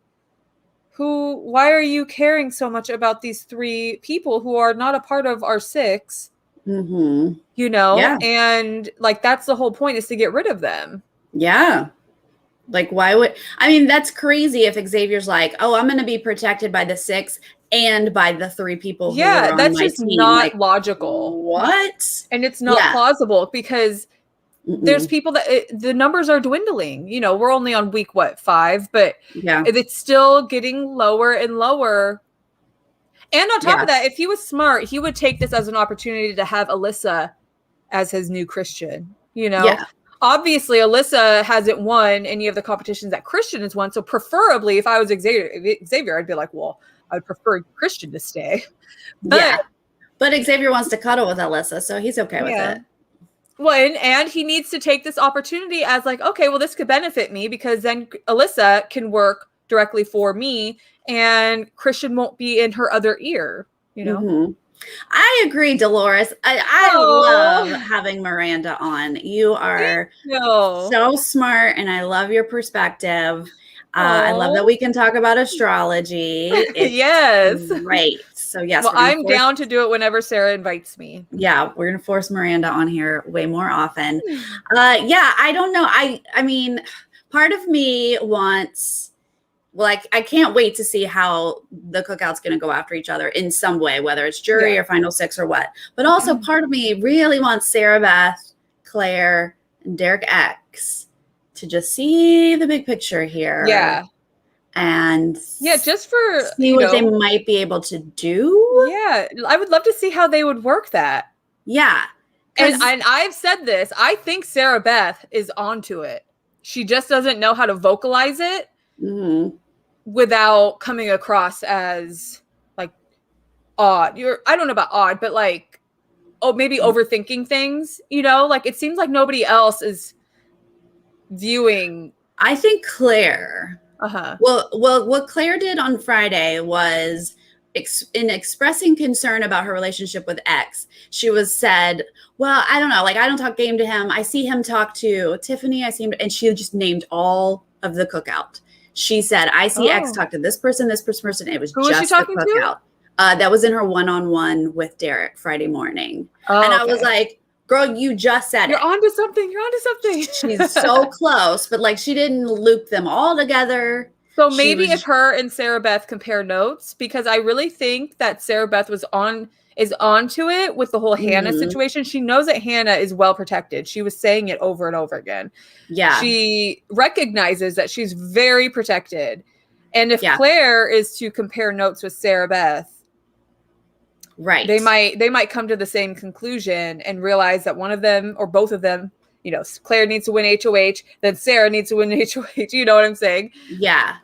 S2: why are you caring so much about these 3 people who are not a part of our 6, you know? Yeah. And like, that's the whole point, is to get rid of them.
S1: Yeah. Like, that's crazy if Xavier's like, oh, I'm going to be protected by the 6 and by the 3 people who are on
S2: that's
S1: my
S2: just
S1: team.
S2: not
S1: like,
S2: logical.
S1: What?
S2: And it's not plausible because there's people that the numbers are dwindling. You know, we're only on week 5, but it's still getting lower and lower. And on top of that, if he was smart, he would take this as an opportunity to have Alyssa as his new Christian, you know? Yeah. Obviously, Alyssa hasn't won any of the competitions that Christian has won. So preferably, if I was Xavier, I'd be like, well, I would prefer Christian to stay.
S1: But Xavier wants to cuddle with Alyssa, so he's okay with it.
S2: Well, and he needs to take this opportunity as like, okay, well, this could benefit me because then Alyssa can work directly for me and Christian won't be in her other ear, you know? Mm-hmm.
S1: I agree, Dolores. I love having Maranda on. You are so smart, and I love your perspective. I love that we can talk about astrology.
S2: Yes.
S1: Great. So, yes.
S2: Well, I'm down to do it whenever Sarah invites me.
S1: Yeah, we're going to force Maranda on here way more often. I don't know. I mean, part of me wants, like, I can't wait to see how the Cookout's going to go after each other in some way, whether it's jury or final six or what. But also part of me really wants Sarah Beth, Claire, and Derek X to just see the big picture here.
S2: Yeah.
S1: And
S2: just for
S1: see what they might be able to do.
S2: Yeah, I would love to see how they would work that.
S1: Yeah.
S2: And I've said this, I think Sarah Beth is onto it. She just doesn't know how to vocalize it without coming across as like odd. I don't know about odd, but like, maybe overthinking things, like it seems like nobody else is viewing.
S1: I think Claire. Well, what Claire did on Friday was in expressing concern about her relationship with X, she said, well, I don't know, like, I don't talk game to him. I see him talk to Tiffany. And she just named all of the Cookout. She said, I see X talk to this person, this person. It was
S2: Who
S1: just
S2: was she talking
S1: the Cookout. That was in her one-on-one with Derek Friday morning. And I was like, girl, you just said
S2: You're onto something.
S1: She's so close, but like she didn't loop them all together.
S2: So maybe if her and Sarah Beth compare notes, because I really think that Sarah Beth is onto it with the whole Hannah situation. She knows that Hannah is well protected. She was saying it over and over again. Yeah. She recognizes that she's very protected. And if Claire is to compare notes with Sarah Beth, right, they might come to the same conclusion and realize that one of them or both of them, Claire needs to win HOH, then Sarah needs to win HOH. You know what I'm saying?
S1: Yeah.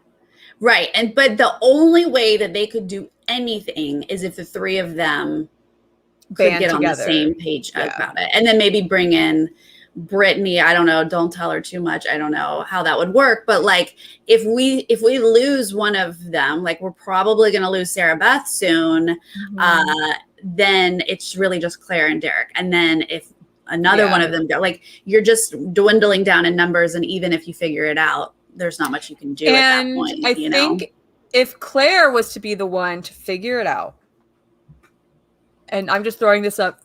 S1: Right. But the only way that they could do anything is if the three of them could get together on the same page about it. And then maybe bring in Brittany. I don't know. Don't tell her too much. I don't know how that would work. But like, if we lose one of them, like we're probably going to lose Sarah Beth soon, then it's really just Claire and Derek. And then if another one of them go, like, you're just dwindling down in numbers. And even if you figure it out, there's not much you can do at that point.
S2: I think if Claire was to be the one to figure it out, and I'm just throwing this up,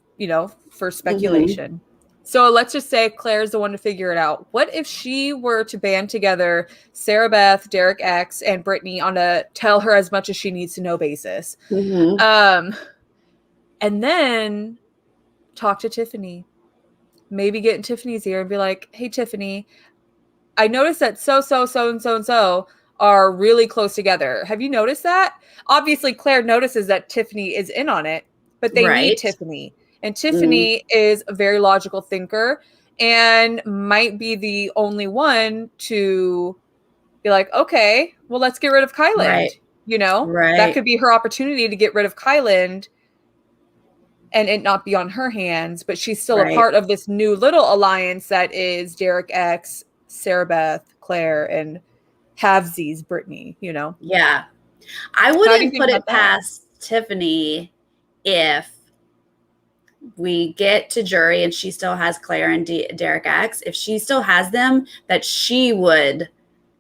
S2: for speculation. So let's just say Claire's the one to figure it out. What if she were to band together Sarah Beth, Derek X, and Brittany on a tell her as much as she needs to know basis? And then talk to Tiffany. Maybe get in Tiffany's ear and be like, hey, Tiffany, I noticed that so are really close together. Have you noticed that? Obviously, Claire notices that Tiffany is in on it, but they need Tiffany. And Tiffany is a very logical thinker and might be the only one to be like, okay, well, let's get rid of Kyland. That could be her opportunity to get rid of Kyland and it not be on her hands, but she's still a part of this new little alliance that is Derek X, Sarah Beth, Claire, and halvesies Brittany,
S1: Yeah. I wouldn't put it past Tiffany if we get to jury and she still has Claire and Derek X, if she still has them, that she would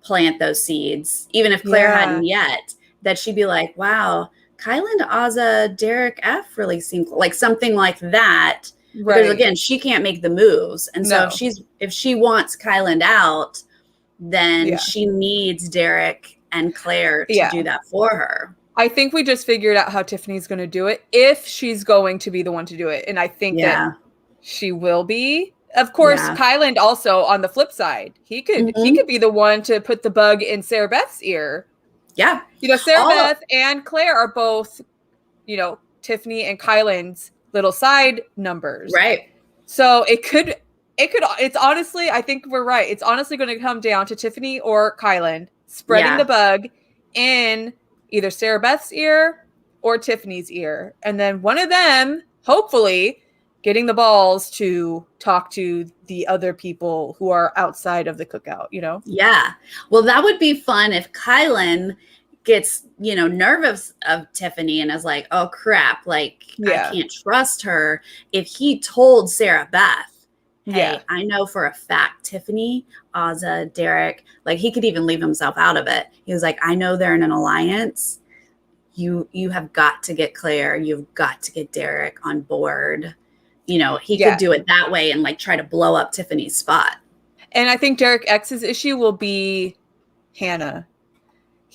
S1: plant those seeds, even if Claire hadn't yet, that she'd be like, wow, Kyland, Azah, Derek F really seem like something like that. Right. Because again, she can't make the moves. And so if she wants Kyland out, then she needs Derek and Claire to do that for her.
S2: I think we just figured out how Tiffany's going to do it, if she's going to be the one to do it. And I think that she will be. Of course, Kyland also, on the flip side, he could be the one to put the bug in Sarah Beth's ear. Yeah. Sarah Beth and Claire are both, Tiffany and Kyland's little side numbers. Right. So it's honestly, I think we're right. It's honestly going to come down to Tiffany or Kyland spreading the bug in either Sarah Beth's ear or Tiffany's ear. And then one of them, hopefully, getting the balls to talk to the other people who are outside of the Cookout,
S1: Yeah. Well, that would be fun if Kyland gets, nervous of Tiffany and is like, oh, crap, like, I can't trust her. If he told Sarah Beth, hey, I know for a fact, Tiffany, Azah, Derek, like he could even leave himself out of it. He was like, I know they're in an alliance. You have got to get Claire. You've got to get Derek on board. He could do it that way and like try to blow up Tiffany's spot.
S2: And I think Derek X's issue will be Hannah.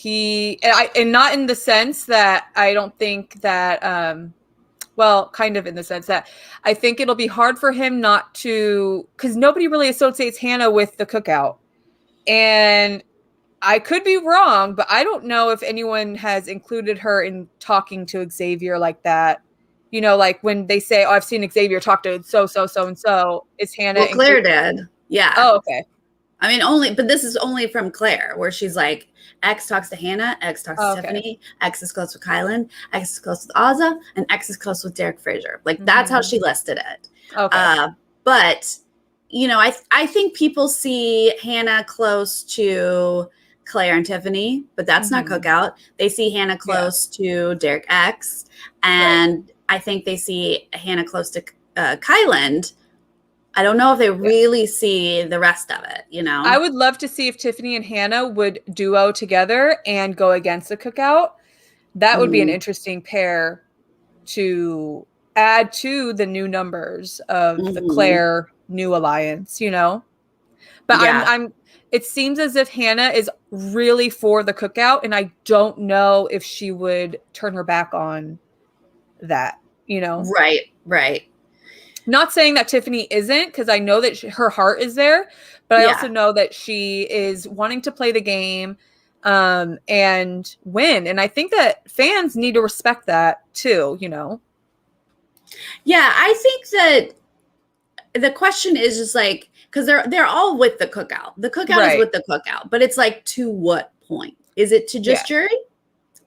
S2: And not in the sense that I don't think that, well, kind of in the sense that I think it'll be hard for him not to, because nobody really associates Hannah with the cookout. And I could be wrong, but I don't know if anyone has included her in talking to Xavier like that. You know, like when they say, "Oh, I've seen Xavier talk to so and so." Is Hannah?
S1: Well, Claire did. Yeah.
S2: Oh, okay.
S1: I mean, but this is only from Claire, where she's like, X talks to Hannah, X talks to Tiffany, X is close with Kyland, X is close with Azah, and X is close with Derek Fraser. Like, that's how she listed it.
S2: Okay.
S1: But, you know, I think people see Hannah close to Claire and Tiffany, but that's not Cookout. They see Hannah close to Derek X, and I think they see Hannah close to Kyland. I don't know if they really see the rest of it, you know?
S2: I would love to see if Tiffany and Hannah would duo together and go against the Cookout. That would be an interesting pair to add to the new numbers of the Claire new alliance, you know? But it seems as if Hannah is really for the Cookout, and I don't know if she would turn her back on that, you know?
S1: Right.
S2: Not saying that Tiffany isn't, because I know that her heart is there, but I also know that she is wanting to play the game and win. And I think that fans need to respect that too, you know?
S1: Yeah, I think that the question is just like, because they're all with the Cookout. The Cookout is with the Cookout, but it's like, to what point? Is it to just jury?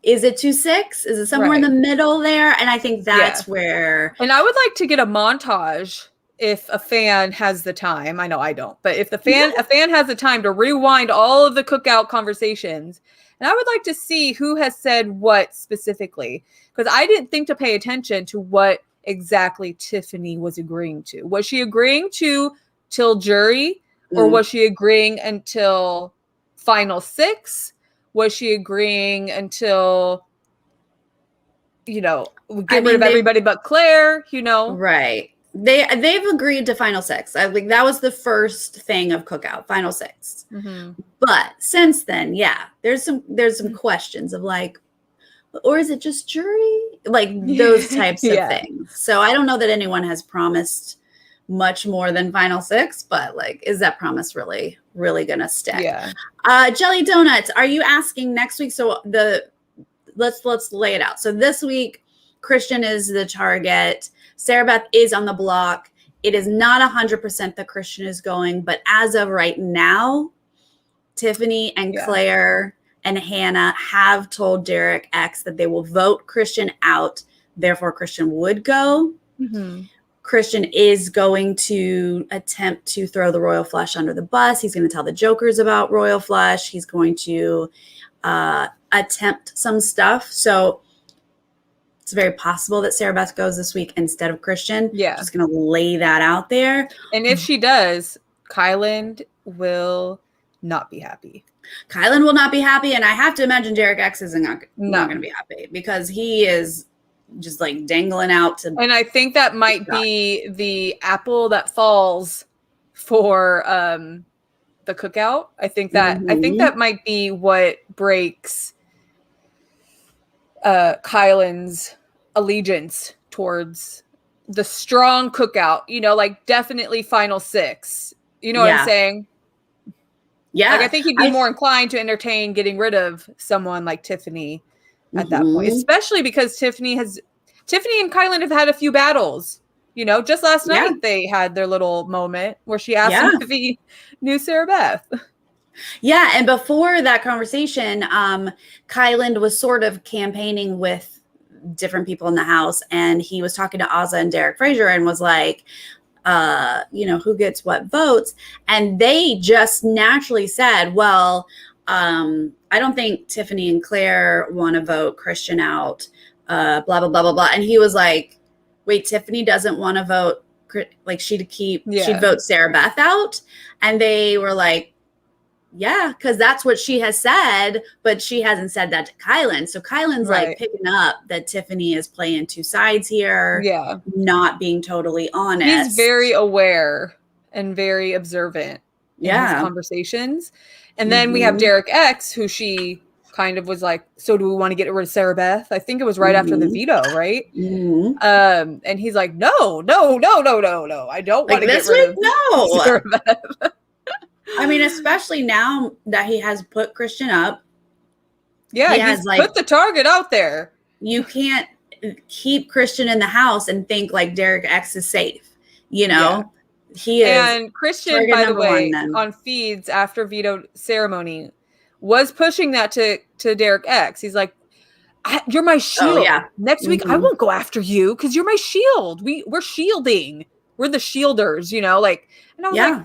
S1: Is it 2-6? Is it somewhere in the middle there? And I think that's where.
S2: And I would like to get a montage if a fan has the time. I know I don't, but if a fan has the time to rewind all of the Cookout conversations, and I would like to see who has said what specifically, because I didn't think to pay attention to what exactly Tiffany was agreeing to. Was she agreeing to till jury, or was she agreeing until final 6? Was she agreeing until, you know, get rid of everybody but Claire, you know?
S1: Right. They've agreed to final 6. I think that was the first thing of Cookout, final 6. But since then, there's some questions of like, or is it just jury? Like those types of things. So I don't know that anyone has promised much more than final 6, but like, is that promise really gonna stick? Jelly Donuts, are you asking next week? So let's lay it out. So this week, Christian is the target. Sarah Beth is on the block. It is not 100% that Christian is going, but as of right now, Tiffany and Claire and Hannah have told Derek X that they will vote Christian out. Therefore, Christian would go. Christian is going to attempt to throw the Royal Flush under the bus. He's going to tell the Jokers about Royal Flush. He's going to attempt some stuff. So it's very possible that Sarah Beth goes this week instead of Christian. Just going to lay that out there.
S2: And if she does, Kyland will not be happy.
S1: Kyland will not be happy. And I have to imagine Derek X is not going to be happy, because he is just like dangling out to.
S2: And I think that might be the apple that falls for the Cookout. I think that might be what breaks Kyland's allegiance towards the strong Cookout, you know, like definitely final 6. You know what I'm saying?
S1: Yeah.
S2: Like I think he'd be more inclined to entertain getting rid of someone like Tiffany at that point, especially because Tiffany and Kyland have had a few battles. You know, just last night they had their little moment where she asked him if he knew Sarah Beth.
S1: Yeah, and before that conversation, Kyland was sort of campaigning with different people in the house, and he was talking to Azah and Derek Fraser and was like, you know, who gets what votes? And they just naturally said, well, I don't think Tiffany and Claire want to vote Christian out, blah, blah, blah, blah, blah. And he was like, wait, Tiffany doesn't want to vote, like she'd vote Sarah Beth out. And they were like, yeah, because that's what she has said, but she hasn't said that to Kyland. So Kyland's like picking up that Tiffany is playing two sides here, not being totally honest.
S2: He's very aware and very observant. in his conversations. And then we have Derek X, who she kind of was like, so do we want to get rid of Sarah Beth? I think it was right after the veto, right? And he's like, no, I don't want to get rid of Sarah Beth.
S1: I mean, especially now that he has put Christian up.
S2: Yeah, he's put the target out there.
S1: You can't keep Christian in the house and think like Derek X is safe. You know, he is.
S2: And Christian, by the way, on feeds after veto ceremony, was pushing that to Derek X. He's like, you're my shield. Oh, yeah. Next week, I won't go after you because you're my shield. We're shielding. We're the shielders, you know, like, and I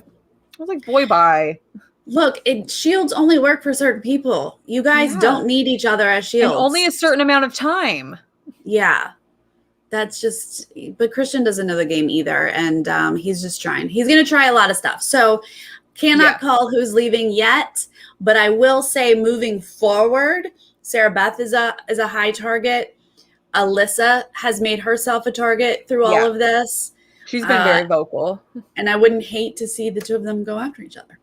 S2: was like, boy, bye.
S1: Look, shields only work for certain people. You guys don't need each other as shields.
S2: And only a certain amount of time.
S1: Yeah. That's just, but Christian doesn't know the game either. And he's just trying. He's going to try a lot of stuff. So cannot call who's leaving yet. But I will say moving forward, Sarah Beth is a high target. Alyssa has made herself a target through all of this.
S2: She's been very vocal.
S1: And I wouldn't hate to see the two of them go after each other.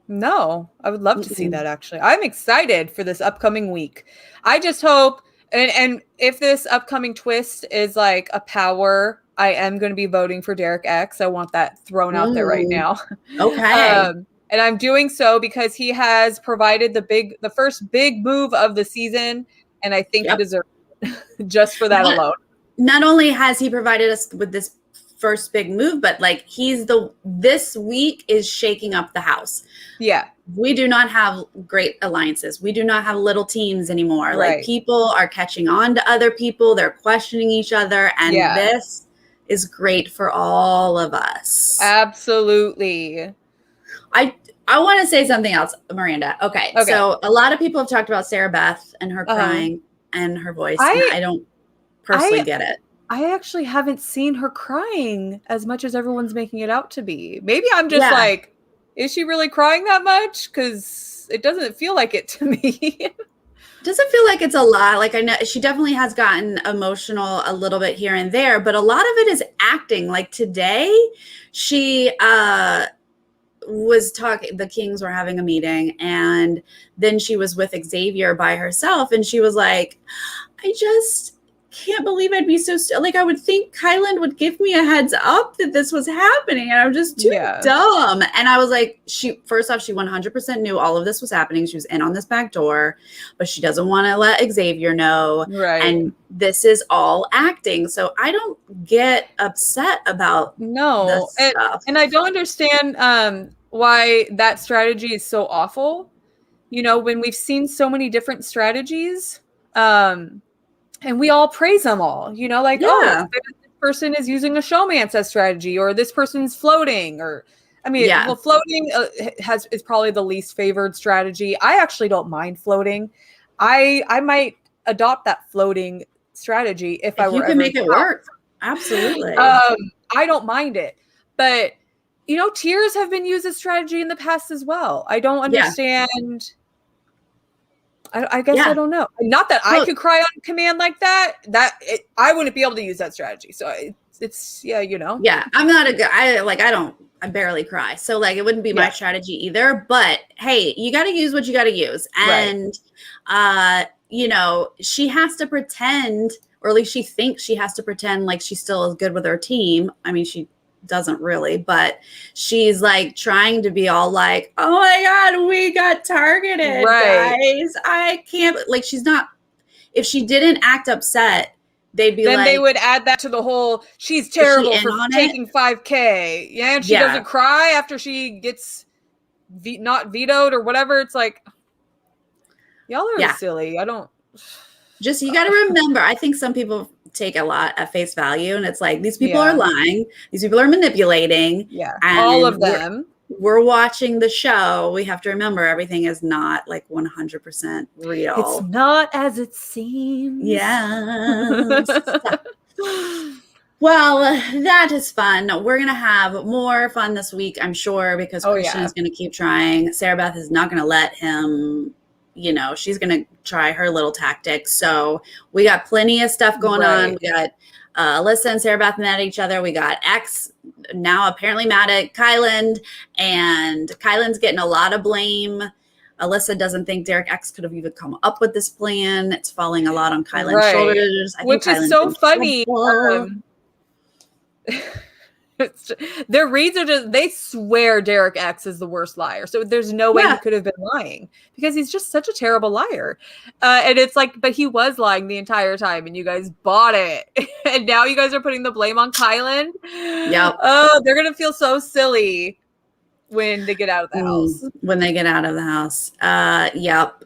S2: No, I would love to see that, actually. I'm excited for this upcoming week. I just hope, and if this upcoming twist is like a power, I am going to be voting for Derek X. I want that thrown out there right now.
S1: Okay.
S2: And I'm doing so because he has provided the first big move of the season, and I think he deserves it just for that alone.
S1: Not only has he provided us with this first big move, but like this week is shaking up the house.
S2: Yeah.
S1: We do not have great alliances. We do not have little teams anymore.
S2: Right.
S1: Like people are catching on to other people. They're questioning each other. And this is great for all of us.
S2: Absolutely.
S1: I want to say something else, Miranda. Okay. So a lot of people have talked about Sarah Beth and her crying and her voice. And I don't personally get it.
S2: I actually haven't seen her crying as much as everyone's making it out to be. Maybe I'm just like, is she really crying that much? Because it doesn't feel like it to me.
S1: Doesn't feel like it's a lot. Like I know she definitely has gotten emotional a little bit here and there, but a lot of it is acting. Like today, she was talking, the Kings were having a meeting, and then she was with Xavier by herself, and she was like, I just can't believe I'd be so like I would think Kyland would give me a heads up that this was happening, and I'm just too dumb. And I was like, first off, she 100% knew all of this was happening. She was in on this back door, but she doesn't want to let Xavier know.
S2: Right.
S1: And this is all acting. So I don't get upset about this stuff.
S2: And I don't understand why that strategy is so awful. You know, when we've seen so many different strategies, and we all praise them all, you know, like, oh, this person is using a showmance as strategy, or this person's floating, or, I mean, well, floating is probably the least favored strategy. I actually don't mind floating. I might adopt that floating strategy if I were
S1: you can make it work. Absolutely.
S2: I don't mind it, but you know, tears have been used as strategy in the past as well. I don't understand. I guess I don't know. Not that I could cry on command like that. I wouldn't be able to use that strategy. So it's you know.
S1: Yeah, I'm not I barely cry. So like it wouldn't be my strategy either. But hey, you got to use what you got to use. And you know, she has to pretend, or at least she thinks she has to pretend like she still is good with her team. I mean, she doesn't really, but she's like trying to be all like, oh my God, we got targeted, guys. I can't, like, she's not, if she didn't act upset, they'd be
S2: then they would add that to the whole, she's terrible for taking 5K. Yeah. And she doesn't cry after she gets not vetoed or whatever. It's like, y'all are silly. I don't.
S1: Just, you got to remember, I think some people take a lot at face value, and it's like, these people are lying, these people are manipulating,
S2: and all of them.
S1: We're watching the show. We have to remember everything is not like 100% real.
S2: It's not as it seems.
S1: Yes. Well, that is fun. We're gonna have more fun this week, I'm sure, because Christian is gonna keep trying. Sarah Beth is not gonna let him, you know, she's going to try her little tactics. So we got plenty of stuff going on. We got Alyssa and Sarah Beth mad at each other. We got X now apparently mad at Kyland, and Kyland's getting a lot of blame. Alyssa doesn't think Derek X could have even come up with this plan. It's falling a lot on Kyland's shoulders.
S2: Which is so funny. Their reads are just, they swear Derek X is the worst liar. So there's no way he could have been lying because he's just such a terrible liar. And it's like, but he was lying the entire time and you guys bought it. And now you guys are putting the blame on Kyland.
S1: Yep.
S2: Oh, they're going to feel so silly when they get out of the house.
S1: When they get out of the house. Yep.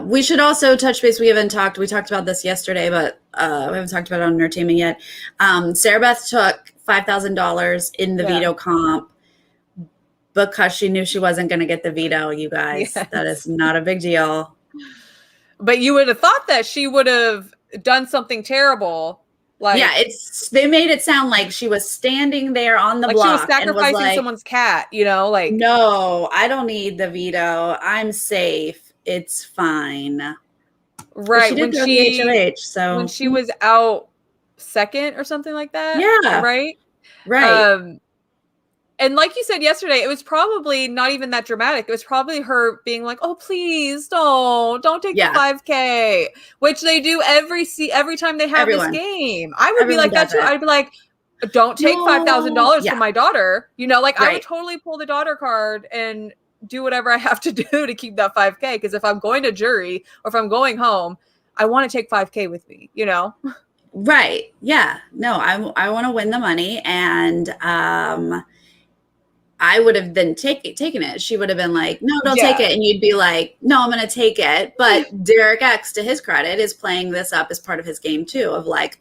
S1: We should also touch base. We talked about this yesterday, but we haven't talked about it on Nerdtainment yet. Sarah Beth took $5,000 in the veto comp because she knew she wasn't going to get the veto, you guys. Yes. That is not a big deal.
S2: But you would have thought that she would have done something terrible. Like,
S1: they made it sound like she was standing there on the block.
S2: She was sacrificing someone's cat, like.
S1: No, I don't need the veto. I'm safe. It's fine.
S2: Right.
S1: When
S2: she was out second or something like that.
S1: Yeah.
S2: Right. And like you said yesterday, it was probably not even that dramatic. It was probably her being like, "Oh, please don't take the 5K," which they do every time they have this game. I would be like that too. I'd be like, "Don't take $5,000 from my daughter." I would totally pull the daughter card and do whatever I have to do to keep that 5K. Because if I'm going to jury or if I'm going home, I want to take 5K with me.
S1: Right. Yeah. No, I want to win the money, and I would have then taken it. She would have been like, "No, don't take it," and you'd be like, "No, I'm going to take it." But Derek X, to his credit, is playing this up as part of his game too. Of like,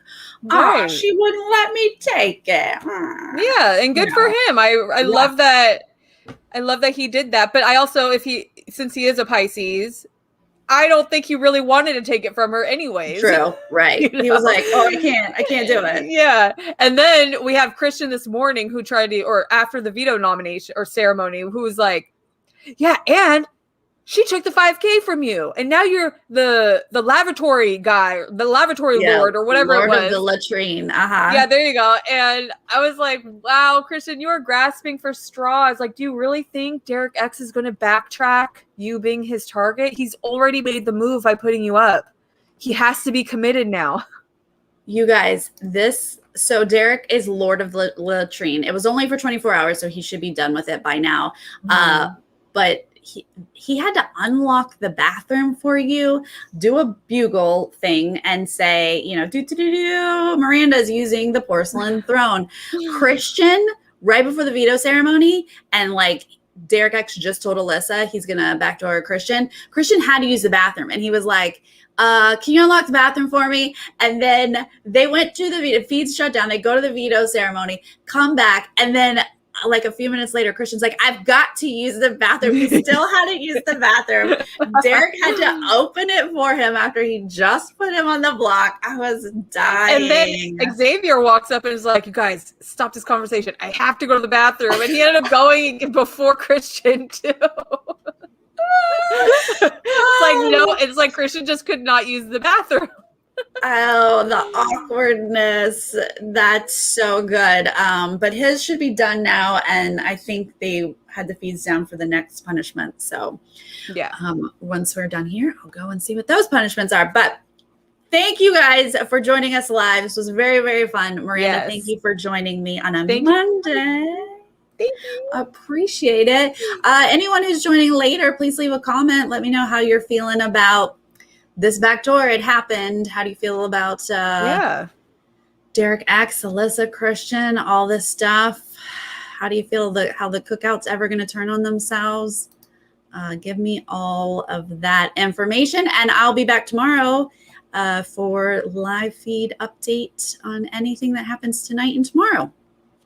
S1: she wouldn't let me take it.
S2: Yeah, and good for him. I love that. I love that he did that. But I also, since he is a Pisces, I don't think he really wanted to take it from her anyways.
S1: True. Right. He was like, "Oh, I can't do it."
S2: Yeah. And then we have Christian this morning who tried to, or after the veto nomination or ceremony, who was like, "Yeah, and she took the 5K from you. And now you're the lavatory guy, the lavatory lord or whatever
S1: Lord
S2: it was.
S1: Of the Latrine.
S2: Yeah, there you go. And I was like, wow, Christian, you are grasping for straws. Like, do you really think Derek X is going to backtrack you being his target? He's already made the move by putting you up. He has to be committed now.
S1: You guys, so Derek is Lord of the Latrine. It was only for 24 hours, so he should be done with it by now. But he had to unlock the bathroom for you, do a bugle thing, and say, Miranda's using the porcelain throne. Christian, right before the veto ceremony, and like Derek X just told Alyssa he's gonna backdoor Christian. Christian had to use the bathroom, and he was like, "Can you unlock the bathroom for me?" And then they went to the veto, feeds shut down. They go to the veto ceremony, come back, and then like a few minutes later, Christian's like, "I've got to use the bathroom." He still hadn't used the bathroom. Derek had to open it for him after he just put him on the block. I was dying.
S2: And then Xavier walks up and is like, "You guys, stop this conversation. I have to go to the bathroom." And he ended up going before Christian too. It's like Christian just could not use the bathroom.
S1: Oh, the awkwardness. That's so good. But his should be done now. And I think they had the feeds down for the next punishment. So
S2: yeah.
S1: Once we're done here, I'll go and see what those punishments are. But thank you guys for joining us live. This was very, very fun. Miranda, Thank you for joining me on a Monday.
S2: Thank you.
S1: Appreciate it. Anyone who's joining later, please leave a comment. Let me know how you're feeling about this backdoor. It happened. How do you feel about Derek X, Alyssa, Christian, all this stuff? How do you feel how the Cookout's ever going to turn on themselves? Give me all of that information, and I'll be back tomorrow for live feed update on anything that happens tonight and tomorrow.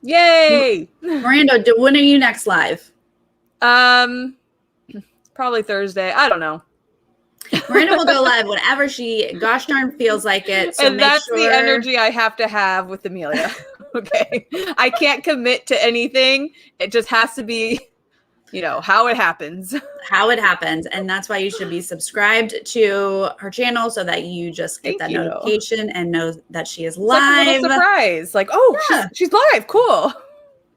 S2: Yay!
S1: Miranda, when are you next live?
S2: Probably Thursday. I don't know.
S1: Miranda will go live whenever she gosh darn feels like it. So
S2: and that's the energy I have to have with Amelia. Okay. I can't commit to anything. It just has to be how it happens.
S1: How it happens. And that's why you should be subscribed to her channel so that you just get that notification and know that she is live.
S2: It's like a little surprise. Like, she's live. Cool.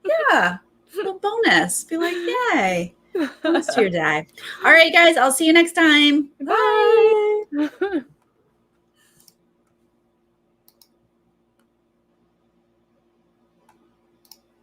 S1: Yeah. A little bonus. Be like, yay. Bonus to your day. All right, guys. I'll see you next time.
S2: Bye.